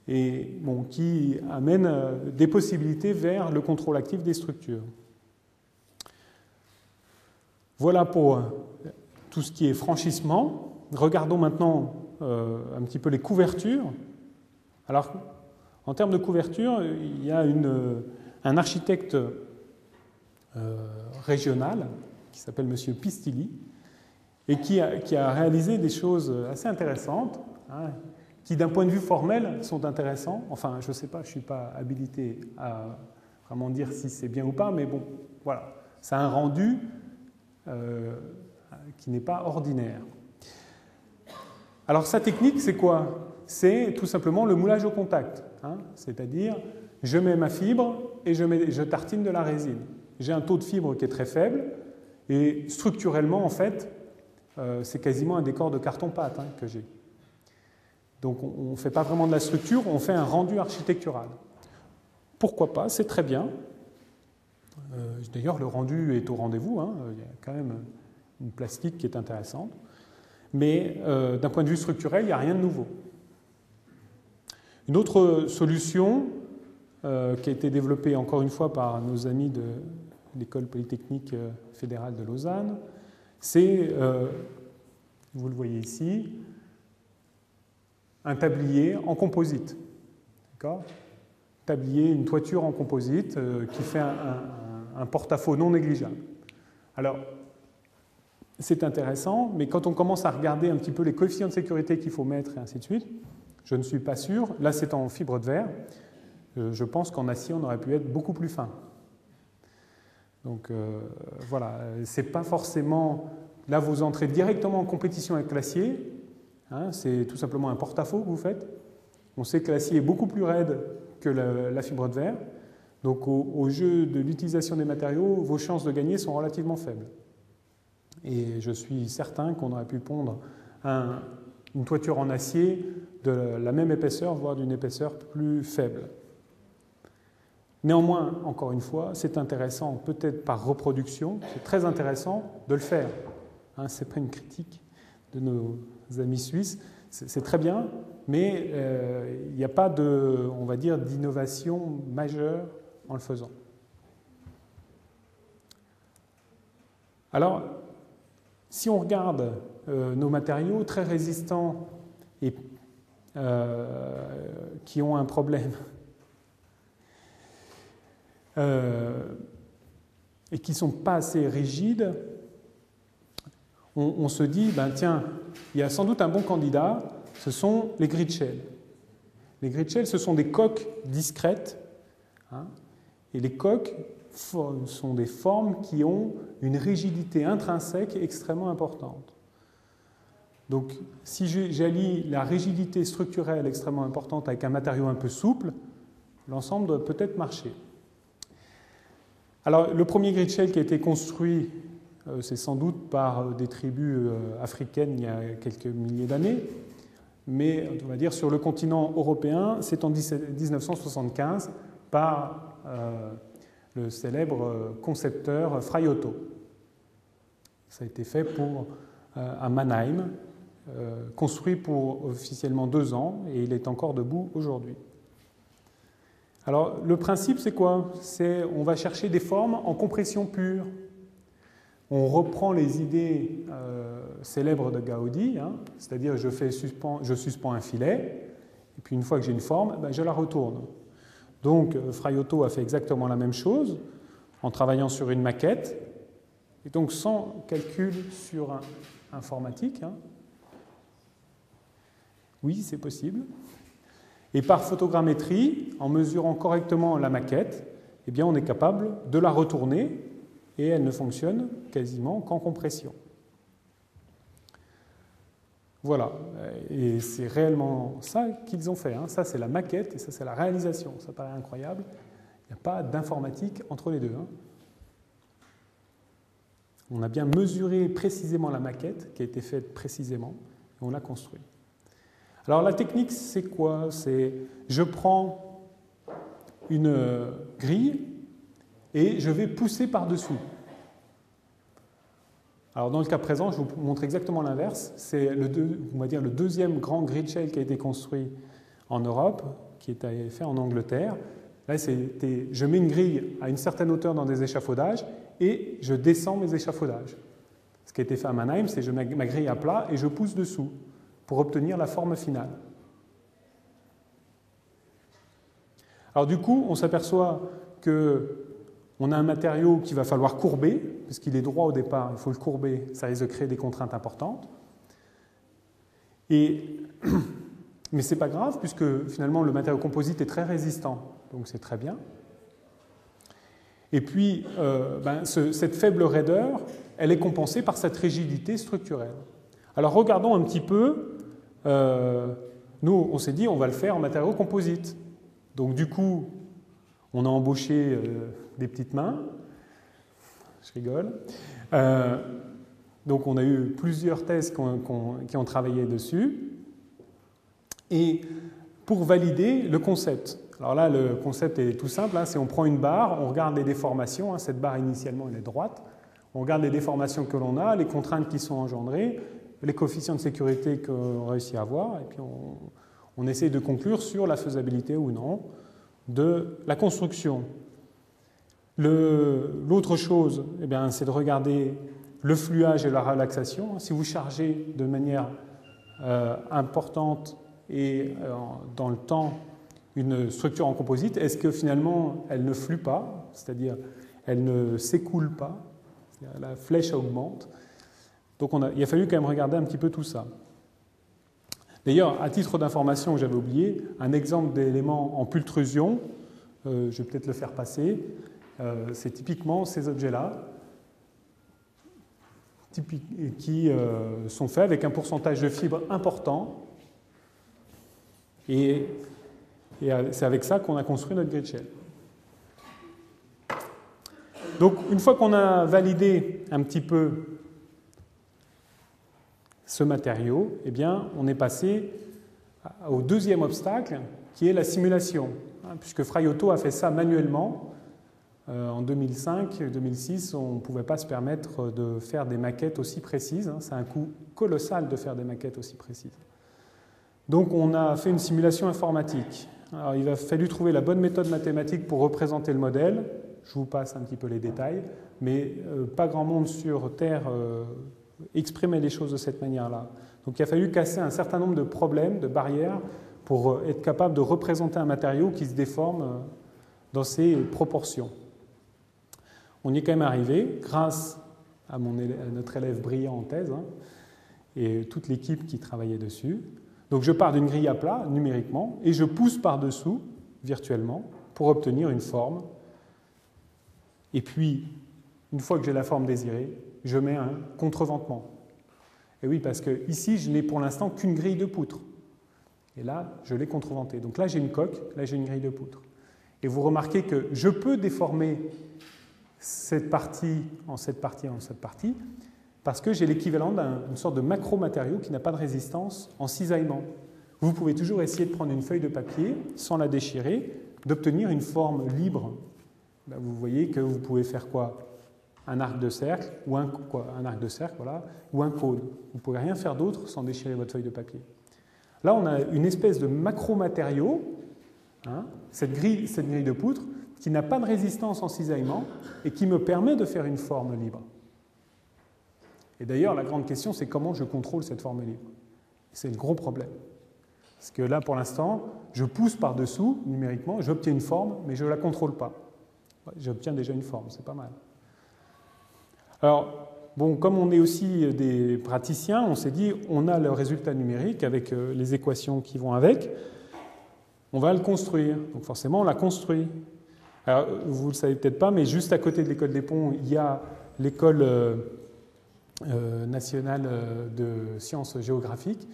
[SPEAKER 1] et bon, qui amènent des possibilités vers le contrôle actif des structures. Voilà pour tout ce qui est franchissement. Regardons maintenant un petit peu les couvertures. Alors, en termes de couverture, il y a un architecte régional qui s'appelle M. Pistilli et qui a réalisé des choses assez intéressantes, hein, qui d'un point de vue formel sont intéressants. Enfin, je ne sais pas, je ne suis pas habilité à vraiment dire si c'est bien ou pas, mais bon, voilà. Ça a un rendu qui n'est pas ordinaire. Alors sa technique, c'est quoi? C'est tout simplement le moulage au contact, hein, c'est-à-dire je mets ma fibre et je tartine de la résine. J'ai un taux de fibre qui est très faible et structurellement, en fait, c'est quasiment un décor de carton-pâte, hein, que j'ai. Donc on ne fait pas vraiment de la structure, on fait un rendu architectural. Pourquoi pas? C'est très bien. D'ailleurs, le rendu est au rendez-vous, hein, il y a quand même une plastique qui est intéressante. Mais d'un point de vue structurel, il n'y a rien de nouveau. Une autre solution qui a été développée encore une fois par nos amis de l'École polytechnique fédérale de Lausanne, c'est, vous le voyez ici, un tablier en composite. D'accord ? Tablier, une toiture en composite qui fait un porte-à-faux non négligeable. Alors, c'est intéressant, mais quand on commence à regarder un petit peu les coefficients de sécurité qu'il faut mettre et ainsi de suite, je ne suis pas sûr. Là, c'est en fibre de verre. Je pense qu'en acier, on aurait pu être beaucoup plus fin. Donc, voilà, c'est pas forcément... Là, vous entrez directement en compétition avec l'acier. Hein, c'est tout simplement un porte-à-faux que vous faites. On sait que l'acier est beaucoup plus raide que la fibre de verre. Donc, au jeu de l'utilisation des matériaux, vos chances de gagner sont relativement faibles. Et je suis certain qu'on aurait pu pondre une toiture en acier de la même épaisseur, voire d'une épaisseur plus faible. Néanmoins, encore une fois, c'est intéressant, peut-être par reproduction, c'est très intéressant de le faire. Hein, ce n'est pas une critique de nos amis suisses, c'est très bien, mais il n'y a pas de, on va dire, d'innovation majeure en le faisant. Alors, si on regarde nos matériaux très résistants et qui ont un problème et qui ne sont pas assez rigides, on se dit, ben tiens, il y a sans doute un bon candidat, ce sont les grid shells. Les grid shells, ce sont des coques discrètes, hein, et les coques sont des formes qui ont une rigidité intrinsèque extrêmement importante. Donc, si j'allie la rigidité structurelle extrêmement importante avec un matériau un peu souple, l'ensemble doit peut-être marcher. Alors, le premier grid shell qui a été construit, c'est sans doute par des tribus africaines il y a quelques milliers d'années, mais on va dire sur le continent européen, c'est en 1975 par le célèbre concepteur Fray Otto. Ça a été fait à Mannheim, construit pour officiellement 2 ans, et il est encore debout aujourd'hui. Alors, le principe, c'est quoi? On va chercher des formes en compression pure. On reprend les idées célèbres de Gaudi, hein, c'est-à-dire je suspends un filet, et puis une fois que j'ai une forme, ben, je la retourne. Donc, Fray Otto a fait exactement la même chose en travaillant sur une maquette, et donc sans calcul sur informatique. Hein. Oui, c'est possible. Et par photogrammétrie, en mesurant correctement la maquette, eh bien, on est capable de la retourner et elle ne fonctionne quasiment qu'en compression. Voilà, et c'est réellement ça qu'ils ont fait. Hein. Ça, c'est la maquette et ça, c'est la réalisation. Ça paraît incroyable. Il n'y a pas d'informatique entre les deux. Hein. On a bien mesuré précisément la maquette qui a été faite précisément et on l'a construite. Alors la technique, c'est quoi? C'est je prends une grille et je vais pousser par-dessus. Alors dans le cas présent, je vous montre exactement l'inverse. C'est on va dire le deuxième grand grid shell qui a été construit en Europe, qui a été fait en Angleterre. Là, je mets une grille à une certaine hauteur dans des échafaudages et je descends mes échafaudages. Ce qui a été fait à Mannheim, c'est que je mets ma grille à plat et je pousse dessous pour obtenir la forme finale. Alors du coup, on s'aperçoit qu'on On a un matériau qu'il va falloir courber, puisqu'il est droit au départ, il faut le courber, ça risque de créer des contraintes importantes. Mais ce n'est pas grave, puisque finalement le matériau composite est très résistant, donc c'est très bien. Et puis, cette faible raideur, elle est compensée par cette rigidité structurelle. Alors regardons un petit peu, nous on s'est dit on va le faire en matériau composite. Donc du coup, on a embauché des petites mains, je rigole. Donc on a eu plusieurs thèses qui ont travaillé dessus. Et pour valider le concept. Alors là, le concept est tout simple, hein, c'est on prend une barre, on regarde les déformations, hein, cette barre initialement elle est droite, on regarde les déformations que l'on a, les contraintes qui sont engendrées, les coefficients de sécurité qu'on réussit à avoir, et puis on essaie de conclure sur la faisabilité ou non de la construction. L'autre chose, eh bien, c'est de regarder le fluage et la relaxation. Si vous chargez de manière importante et dans le temps une structure en composite, est-ce que finalement elle ne flue pas, c'est-à-dire elle ne s'écoule pas, la flèche augmente. Donc il a fallu quand même regarder un petit peu tout ça. D'ailleurs, à titre d'information, j'avais oublié, un exemple d'élément en pultrusion, je vais peut-être le faire passer, c'est typiquement ces objets-là, qui sont faits avec un pourcentage de fibres important, et c'est avec ça qu'on a construit notre grid shell. Donc, une fois qu'on a validé un petit peu ce matériau, eh bien, on est passé au deuxième obstacle, qui est la simulation. Puisque Fraiotto a fait ça manuellement, en 2005-2006, on ne pouvait pas se permettre de faire des maquettes aussi précises. C'est un coût colossal de faire des maquettes aussi précises. Donc, on a fait une simulation informatique. Alors, il a fallu trouver la bonne méthode mathématique pour représenter le modèle. Je vous passe un petit peu les détails, mais pas grand monde sur Terre exprimait les choses de cette manière-là. Donc il a fallu casser un certain nombre de problèmes, de barrières, pour être capable de représenter un matériau qui se déforme dans ses proportions. On y est quand même arrivé, grâce à notre élève brillant en thèse, hein, et toute l'équipe qui travaillait dessus. Donc je pars d'une grille à plat, numériquement, et je pousse par-dessous, virtuellement, pour obtenir une forme. Et puis, une fois que j'ai la forme désirée, je mets un contreventement. Et oui, parce que ici, je n'ai pour l'instant qu'une grille de poutre. Et là, je l'ai contreventée. Donc là, j'ai une coque, là, j'ai une grille de poutre. Et vous remarquez que je peux déformer cette partie en cette partie en cette partie, parce que j'ai l'équivalent d'une sorte de macro-matériau qui n'a pas de résistance en cisaillement. Vous pouvez toujours essayer de prendre une feuille de papier, sans la déchirer, d'obtenir une forme libre. Ben, vous voyez que vous pouvez faire quoi? Un arc de cercle, ou un arc de cercle, voilà, ou un cône. Vous ne pouvez rien faire d'autre sans déchirer votre feuille de papier. Là, on a une espèce de macro-matériau, hein, cette grille de poutre, qui n'a pas de résistance en cisaillement et qui me permet de faire une forme libre. Et d'ailleurs, la grande question, c'est comment je contrôle cette forme libre. C'est le gros problème. Parce que là, pour l'instant, je pousse par-dessous, numériquement, j'obtiens une forme, mais je ne la contrôle pas. J'obtiens déjà une forme, c'est pas mal. Alors, bon, comme on est aussi des praticiens, on s'est dit, on a le résultat numérique avec les équations qui vont avec, on va le construire. Donc forcément, on l'a construit. Alors, vous ne le savez peut-être pas, mais juste à côté de l'école des Ponts, il y a l'école nationale de sciences géographiques,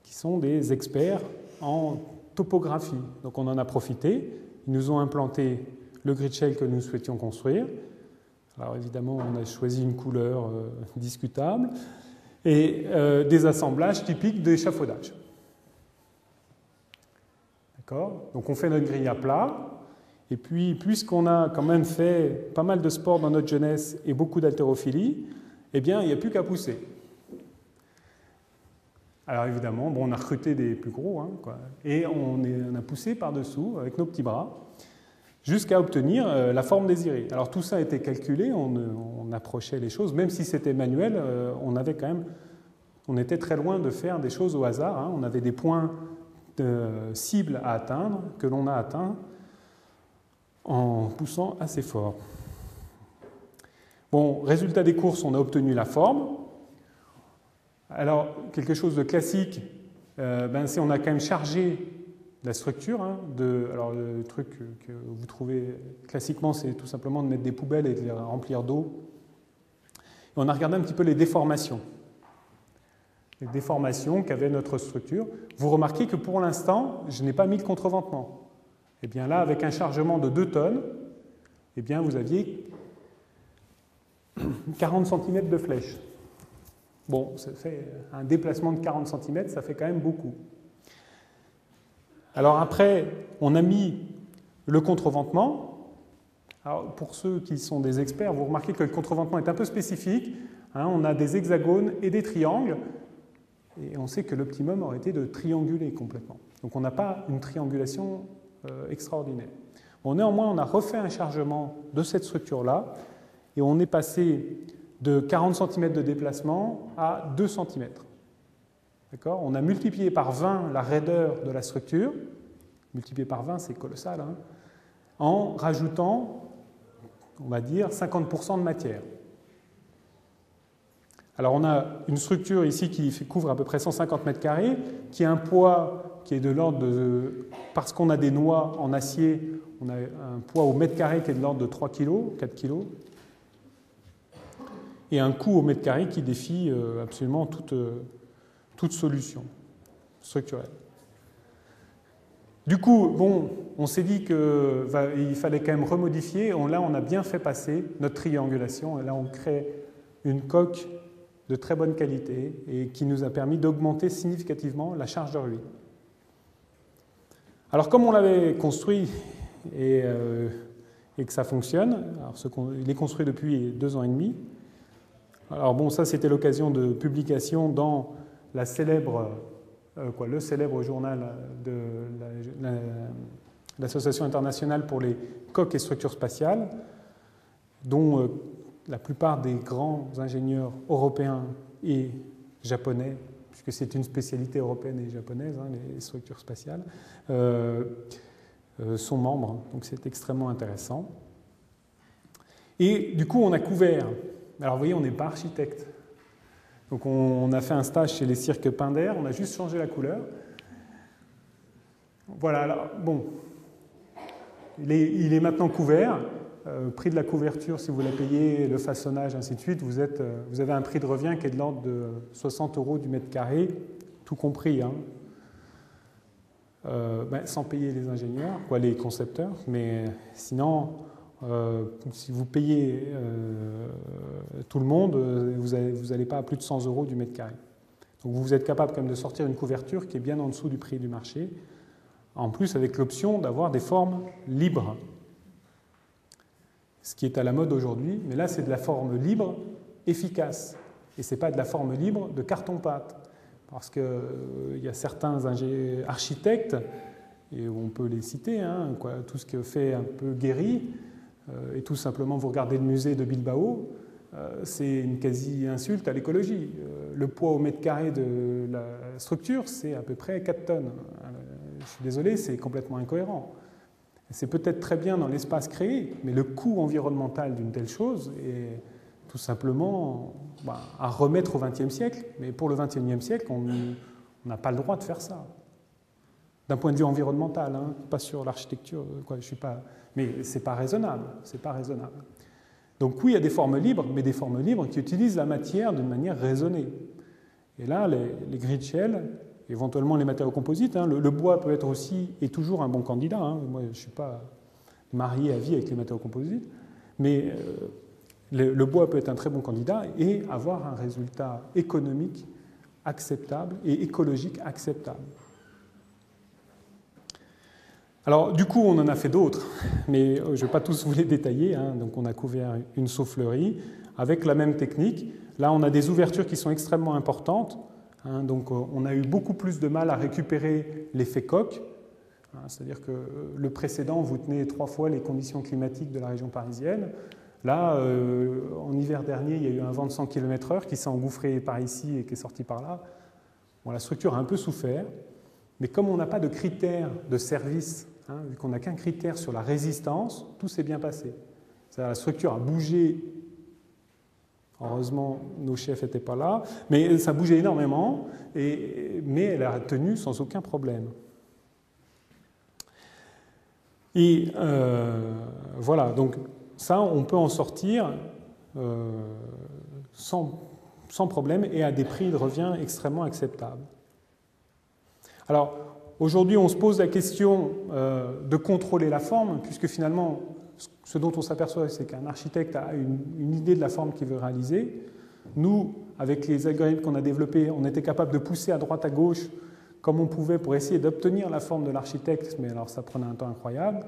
[SPEAKER 1] qui sont des experts en topographie. Donc on en a profité, ils nous ont implanté le grid shell que nous souhaitions construire. Alors évidemment, on a choisi une couleur discutable et des assemblages typiques d'échafaudage. D'accord ? Donc on fait notre grille à plat, et puis puisqu'on a quand même fait pas mal de sport dans notre jeunesse et beaucoup d'haltérophilie, eh bien il n'y a plus qu'à pousser. Alors évidemment, bon, on a recruté des plus gros, hein, quoi, et on a poussé par-dessous avec nos petits bras, jusqu'à obtenir la forme désirée. Alors tout ça a été calculé, on approchait les choses, même si c'était manuel, on était très loin de faire des choses au hasard, hein. On avait des points cibles à atteindre, que l'on a atteints en poussant assez fort. Bon, résultat des courses, on a obtenu la forme. Alors, quelque chose de classique, c'est on a quand même chargé la structure. Alors, le truc que vous trouvez classiquement, c'est tout simplement de mettre des poubelles et de les remplir d'eau. Et on a regardé un petit peu les déformations. Les déformations qu'avait notre structure. Vous remarquez que pour l'instant, je n'ai pas mis de contreventement. Et bien là, avec un chargement de 2 tonnes, eh bien vous aviez 40 cm de flèche. Bon, ça fait un déplacement de 40 cm, ça fait quand même beaucoup. Alors après, on a mis le contreventement. Alors pour ceux qui sont des experts, vous remarquez que le contreventement est un peu spécifique. On a des hexagones et des triangles. Et on sait que l'optimum aurait été de trianguler complètement. Donc on n'a pas une triangulation extraordinaire. Bon, néanmoins, on a refait un chargement de cette structure-là et on est passé de 40 cm de déplacement à 2 cm. D'accord ? On a multiplié par 20 la raideur de la structure. Multiplié par 20, c'est colossal, en rajoutant, on va dire, 50% de matière. Alors on a une structure ici qui couvre à peu près 150 mètres carrés, qui a un poids qui est de l'ordre de... Parce qu'on a des noix en acier, on a un poids au mètre carré qui est de l'ordre de 3 kg, 4 kg, et un coût au mètre carré qui défie absolument toute solution structurelle. Du coup, bon, on s'est dit qu'il fallait quand même remodifier. Là, on a bien fait passer notre triangulation. Et là, on crée une coque de très bonne qualité et qui nous a permis d'augmenter significativement la charge de ruine. Alors, comme on l'avait construit et que ça fonctionne, il est construit depuis 2 ans et demi. Alors bon, ça, c'était l'occasion de publication dans la célèbre... le célèbre journal de l'Association internationale pour les coques et structures spatiales, dont la plupart des grands ingénieurs européens et japonais, puisque c'est une spécialité européenne et japonaise, les structures spatiales, sont membres. Donc c'est extrêmement intéressant. Et du coup, on a couvert. Alors vous voyez, on n'est pas architecte. Donc on a fait un stage chez les cirques Pinder, on a juste changé la couleur. Voilà, alors, bon, il est maintenant couvert. Prix de la couverture, si vous la payez, le façonnage, ainsi de suite, vous avez un prix de revient qui est de l'ordre de 60 € du mètre carré, tout compris, sans payer les ingénieurs, les concepteurs, mais sinon... si vous payez tout le monde, vous n'allez pas à plus de 100 € du mètre carré. Donc vous êtes capable quand même de sortir une couverture qui est bien en dessous du prix du marché, en plus avec l'option d'avoir des formes libres, ce qui est à la mode aujourd'hui, mais là c'est de la forme libre efficace, et ce n'est pas de la forme libre de carton-pâte, parce qu'il y a certains architectes, et on peut les citer, tout ce que fait un peu Guéry, et tout simplement, vous regardez le musée de Bilbao, c'est une quasi-insulte à l'écologie. Le poids au mètre carré de la structure, c'est à peu près 4 tonnes. Je suis désolé, c'est complètement incohérent. C'est peut-être très bien dans l'espace créé, mais le coût environnemental d'une telle chose est tout simplement à remettre au XXe siècle. Mais pour le XXIe siècle, on n'a pas le droit de faire ça. D'un point de vue environnemental, pas sur l'architecture, je suis pas... Mais c'est pas raisonnable, c'est pas raisonnable. Donc oui, il y a des formes libres, mais des formes libres qui utilisent la matière d'une manière raisonnée. Et là, les grilles de shell, éventuellement les matériaux composites, le bois peut être aussi et toujours un bon candidat. Moi, je ne suis pas marié à vie avec les matériaux composites, mais le bois peut être un très bon candidat et avoir un résultat économique acceptable et écologique acceptable. Alors, du coup, on en a fait d'autres, mais je ne vais pas tous vous les détailler. Donc, on a couvert une soufflerie avec la même technique. Là, on a des ouvertures qui sont extrêmement importantes. Donc, on a eu beaucoup plus de mal à récupérer l'effet coque. C'est-à-dire que le précédent, vous tenez 3 fois les conditions climatiques de la région parisienne. Là, en hiver dernier, il y a eu un vent de 100 km/h qui s'est engouffré par ici et qui est sorti par là. Bon, la structure a un peu souffert, mais comme on n'a pas de critères de service, vu qu'on n'a qu'un critère sur la résistance, tout s'est bien passé. La structure a bougé Heureusement, nos chefs n'étaient pas là, mais ça bougeait énormément, mais elle a tenu sans aucun problème. Et voilà, donc ça, on peut en sortir sans problème et à des prix de revient extrêmement acceptables. Alors, aujourd'hui, on se pose la question de contrôler la forme, puisque finalement, ce dont on s'aperçoit, c'est qu'un architecte a une idée de la forme qu'il veut réaliser. Nous, avec les algorithmes qu'on a développés, on était capable de pousser à droite, à gauche, comme on pouvait pour essayer d'obtenir la forme de l'architecte, mais alors ça prenait un temps incroyable.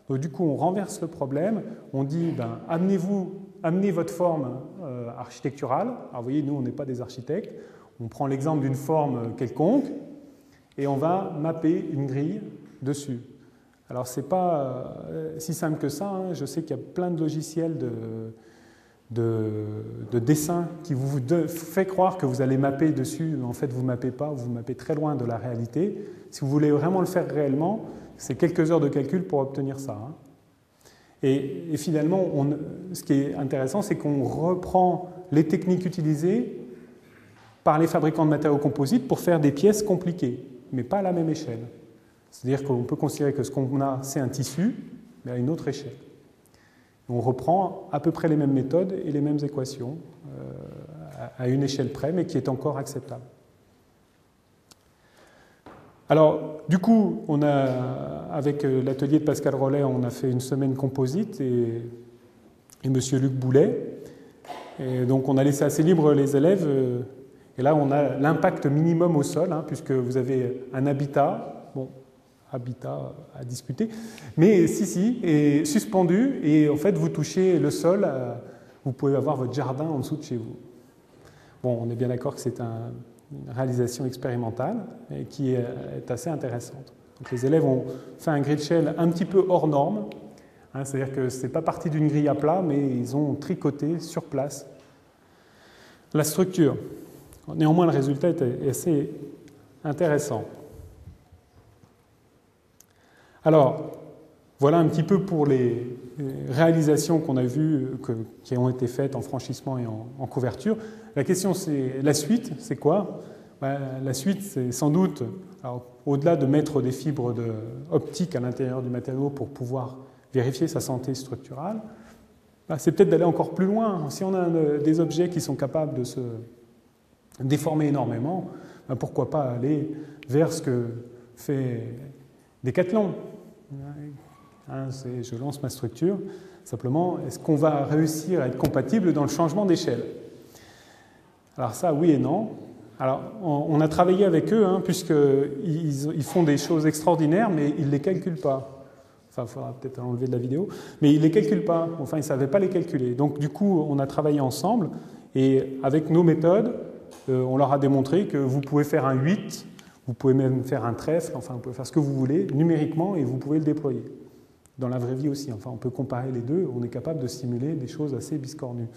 [SPEAKER 1] Donc du coup, on renverse le problème, on dit, amenez votre forme architecturale. Alors vous voyez, nous, on n'est pas des architectes, on prend l'exemple d'une forme quelconque, et on va mapper une grille dessus. Alors, ce n'est pas si simple que ça. Hein. Je sais qu'il y a plein de logiciels de dessin qui vous fait croire que vous allez mapper dessus. En fait, vous ne mappez pas, vous mappez très loin de la réalité. Si vous voulez vraiment le faire réellement, c'est quelques heures de calcul pour obtenir ça. Hein. Et finalement, ce qui est intéressant, c'est qu'on reprend les techniques utilisées par les fabricants de matériaux composites pour faire des pièces compliquées, mais pas à la même échelle. C'est-à-dire qu'on peut considérer que ce qu'on a, c'est un tissu, mais à une autre échelle. On reprend à peu près les mêmes méthodes et les mêmes équations à une échelle près, mais qui est encore acceptable. Alors, du coup, avec l'atelier de Pascal Rollet, on a fait une semaine composite et M. Luc Boulet. Et donc, on a laissé assez libre les élèves. Et là, on a l'impact minimum au sol, hein, puisque vous avez un habitat. Bon, habitat à discuter, mais si, et suspendu, et en fait vous touchez le sol, vous pouvez avoir votre jardin en dessous de chez vous. Bon, on est bien d'accord que c'est une réalisation expérimentale et qui est assez intéressante. Donc les élèves ont fait un grid shell un petit peu hors norme, hein, c'est-à-dire que ce n'est pas parti d'une grille à plat, mais ils ont tricoté sur place la structure. Néanmoins, le résultat est assez intéressant. Alors, voilà un petit peu pour les réalisations qu'on a vues, qui ont été faites en franchissement et en couverture. La question, c'est la suite, c'est quoi? La suite, c'est sans doute, au-delà de mettre des fibres optiques à l'intérieur du matériau pour pouvoir vérifier sa santé structurale, c'est peut-être d'aller encore plus loin. Si on a des objets qui sont capables de se déformer énormément, pourquoi pas aller vers ce que fait Decathlon. Je lance ma structure, simplement, est-ce qu'on va réussir à être compatible dans le changement d'échelle? Alors ça, oui et non. Alors, on a travaillé avec eux, hein, puisqu'ils font des choses extraordinaires, mais ils ne les calculent pas. Enfin, il faudra peut-être enlever de la vidéo, mais ils ne les calculent pas. Enfin, ils ne savaient pas les calculer. Donc, du coup, on a travaillé ensemble, et avec nos méthodes, on leur a démontré que vous pouvez faire un 8, vous pouvez même faire un trèfle, enfin, vous pouvez faire ce que vous voulez, numériquement, et vous pouvez le déployer. Dans la vraie vie aussi. Enfin, on peut comparer les deux, on est capable de simuler des choses assez biscornues.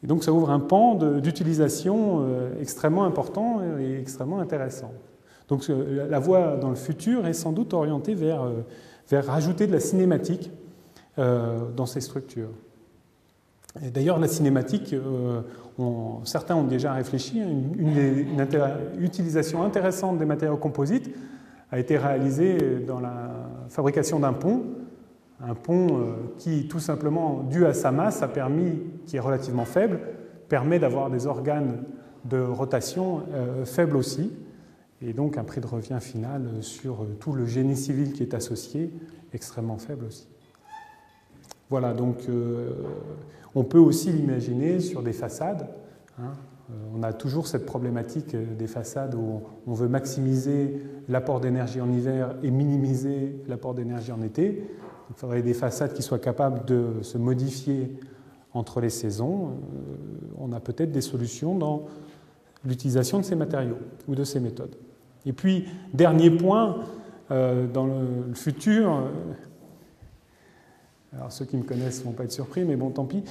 [SPEAKER 1] Et donc, ça ouvre un pan d'utilisation extrêmement important et extrêmement intéressant. Donc, la voie dans le futur est sans doute orientée vers rajouter de la cinématique dans ces structures. Et d'ailleurs, la cinématique, certains ont déjà réfléchi, une utilisation intéressante des matériaux composites a été réalisée dans la fabrication d'un pont. Un pont qui, tout simplement, dû à sa masse, qui est relativement faible, permet d'avoir des organes de rotation faibles aussi, et donc un prix de revient final sur tout le génie civil qui est associé, extrêmement faible aussi. Voilà, donc on peut aussi l'imaginer sur des façades. Hein. On a toujours cette problématique des façades où on veut maximiser l'apport d'énergie en hiver et minimiser l'apport d'énergie en été. Il faudrait des façades qui soient capables de se modifier entre les saisons. On a peut-être des solutions dans l'utilisation de ces matériaux ou de ces méthodes. Et puis, dernier point, dans le futur, alors ceux qui me connaissent ne vont pas être surpris, mais bon, tant pis,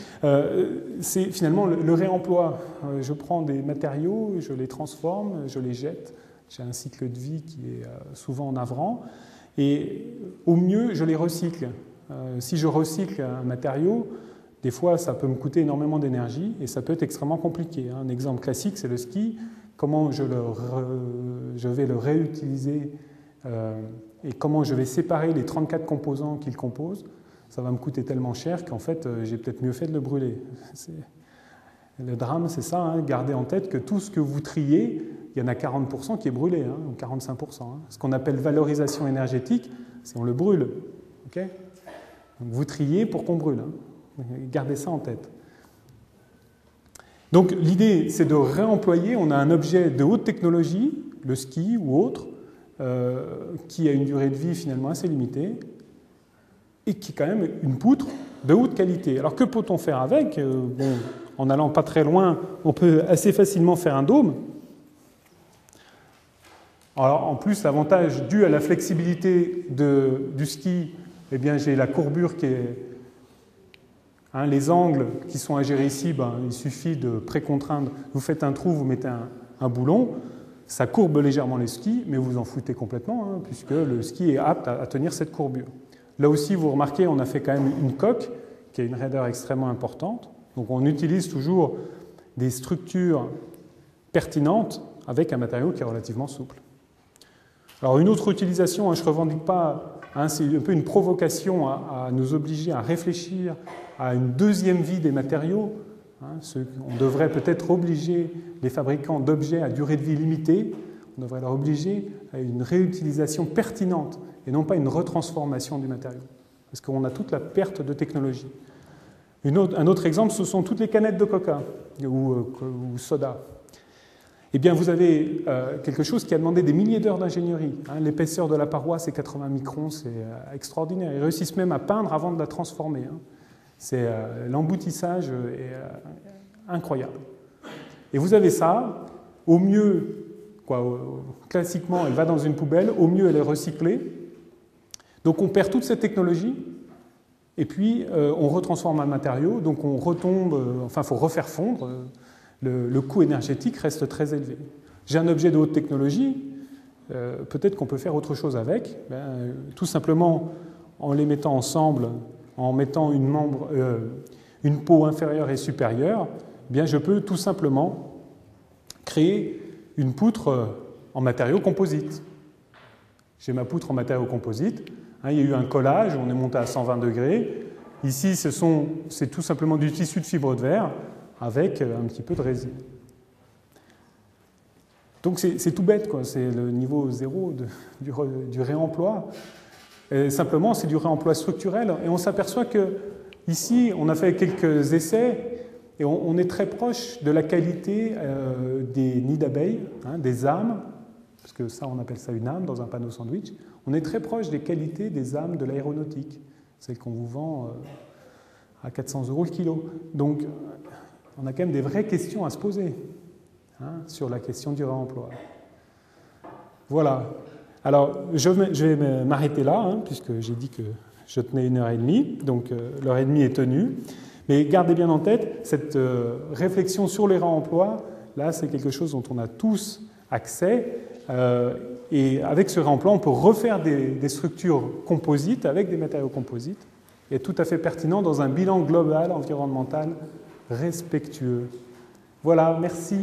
[SPEAKER 1] c'est finalement le réemploi. Je prends des matériaux, je les transforme, je les jette. J'ai un cycle de vie qui est souvent navrant. Et au mieux, je les recycle. Si je recycle un matériau, Des fois, ça peut me coûter énormément d'énergie et ça peut être extrêmement compliqué. Un exemple classique, c'est le ski. Comment je vais le réutiliser et comment je vais séparer les 34 composants qu'il compose, ça va me coûter tellement cher qu'en fait, j'ai peut-être mieux fait de le brûler. Le drame, c'est ça, hein, gardez en tête que tout ce que vous triez, il y en a 40% qui est brûlé, hein, ou 45%. Hein. Ce qu'on appelle valorisation énergétique, c'est on le brûle. Okay, donc vous triez pour qu'on brûle. Hein. Gardez ça en tête. Donc l'idée, c'est de réemployer. On a un objet de haute technologie, le ski ou autre, qui a une durée de vie finalement assez limitée et qui est quand même une poutre de haute qualité. Alors que peut-on faire avec? Bon, en n'allant pas très loin, on peut assez facilement faire un dôme. Alors, en plus, l'avantage dû à la flexibilité du ski, eh bien, j'ai la courbure qui est... Hein, les angles qui sont à gérer ici, il suffit de précontraindre. Vous faites un trou, vous mettez un boulon, ça courbe légèrement les skis, mais vous en foutez complètement, hein, puisque le ski est apte à tenir cette courbure. Là aussi, vous remarquez, on a fait quand même une coque qui a une raideur extrêmement importante. Donc on utilise toujours des structures pertinentes avec un matériau qui est relativement souple. Alors une autre utilisation, je ne revendique pas, hein, c'est un peu une provocation à nous obliger à réfléchir à une deuxième vie des matériaux. Hein, on devrait peut-être obliger les fabricants d'objets à durée de vie limitée, on devrait leur obliger à une réutilisation pertinente et non pas une retransformation du matériau, parce qu'on a toute la perte de technologie. Un autre exemple, ce sont toutes les canettes de coca ou soda. Eh bien, vous avez quelque chose qui a demandé des milliers d'heures d'ingénierie. Hein, l'épaisseur de la paroi, c'est 80 microns, c'est extraordinaire. Ils réussissent même à peindre avant de la transformer. Hein. L'emboutissage est incroyable. Et vous avez ça, au mieux, classiquement, elle va dans une poubelle, au mieux, elle est recyclée. Donc on perd toute cette technologie, et puis on retransforme un matériau, donc on retombe, il faut refaire fondre, le coût énergétique reste très élevé. J'ai un objet de haute technologie, peut-être qu'on peut faire autre chose avec, tout simplement en les mettant ensemble, en mettant une peau inférieure et supérieure, je peux tout simplement créer une poutre en matériaux composites. J'ai ma poutre en matériaux composites. Il y a eu un collage, on est monté à 120 degrés. Ici, c'est tout simplement du tissu de fibre de verre avec un petit peu de résine. Donc c'est tout bête, c'est le niveau zéro du réemploi. Et simplement, c'est du réemploi structurel. Et on s'aperçoit que ici, on a fait quelques essais et on est très proche de la qualité des nids d'abeilles, hein, des âmes, parce que ça, on appelle ça une âme dans un panneau sandwich. On est très proche des qualités des âmes de l'aéronautique, celles qu'on vous vend à 400 € le kilo. Donc, on a quand même des vraies questions à se poser sur la question du réemploi. Voilà. Alors, je vais m'arrêter là, puisque j'ai dit que je tenais 1h30, donc l'heure et demie est tenue. Mais gardez bien en tête, cette réflexion sur les réemplois, là, c'est quelque chose dont on a tous accès. Et avec ce réemploi, on peut refaire des structures composites avec des matériaux composites et tout à fait pertinent dans un bilan global environnemental respectueux. Voilà, merci.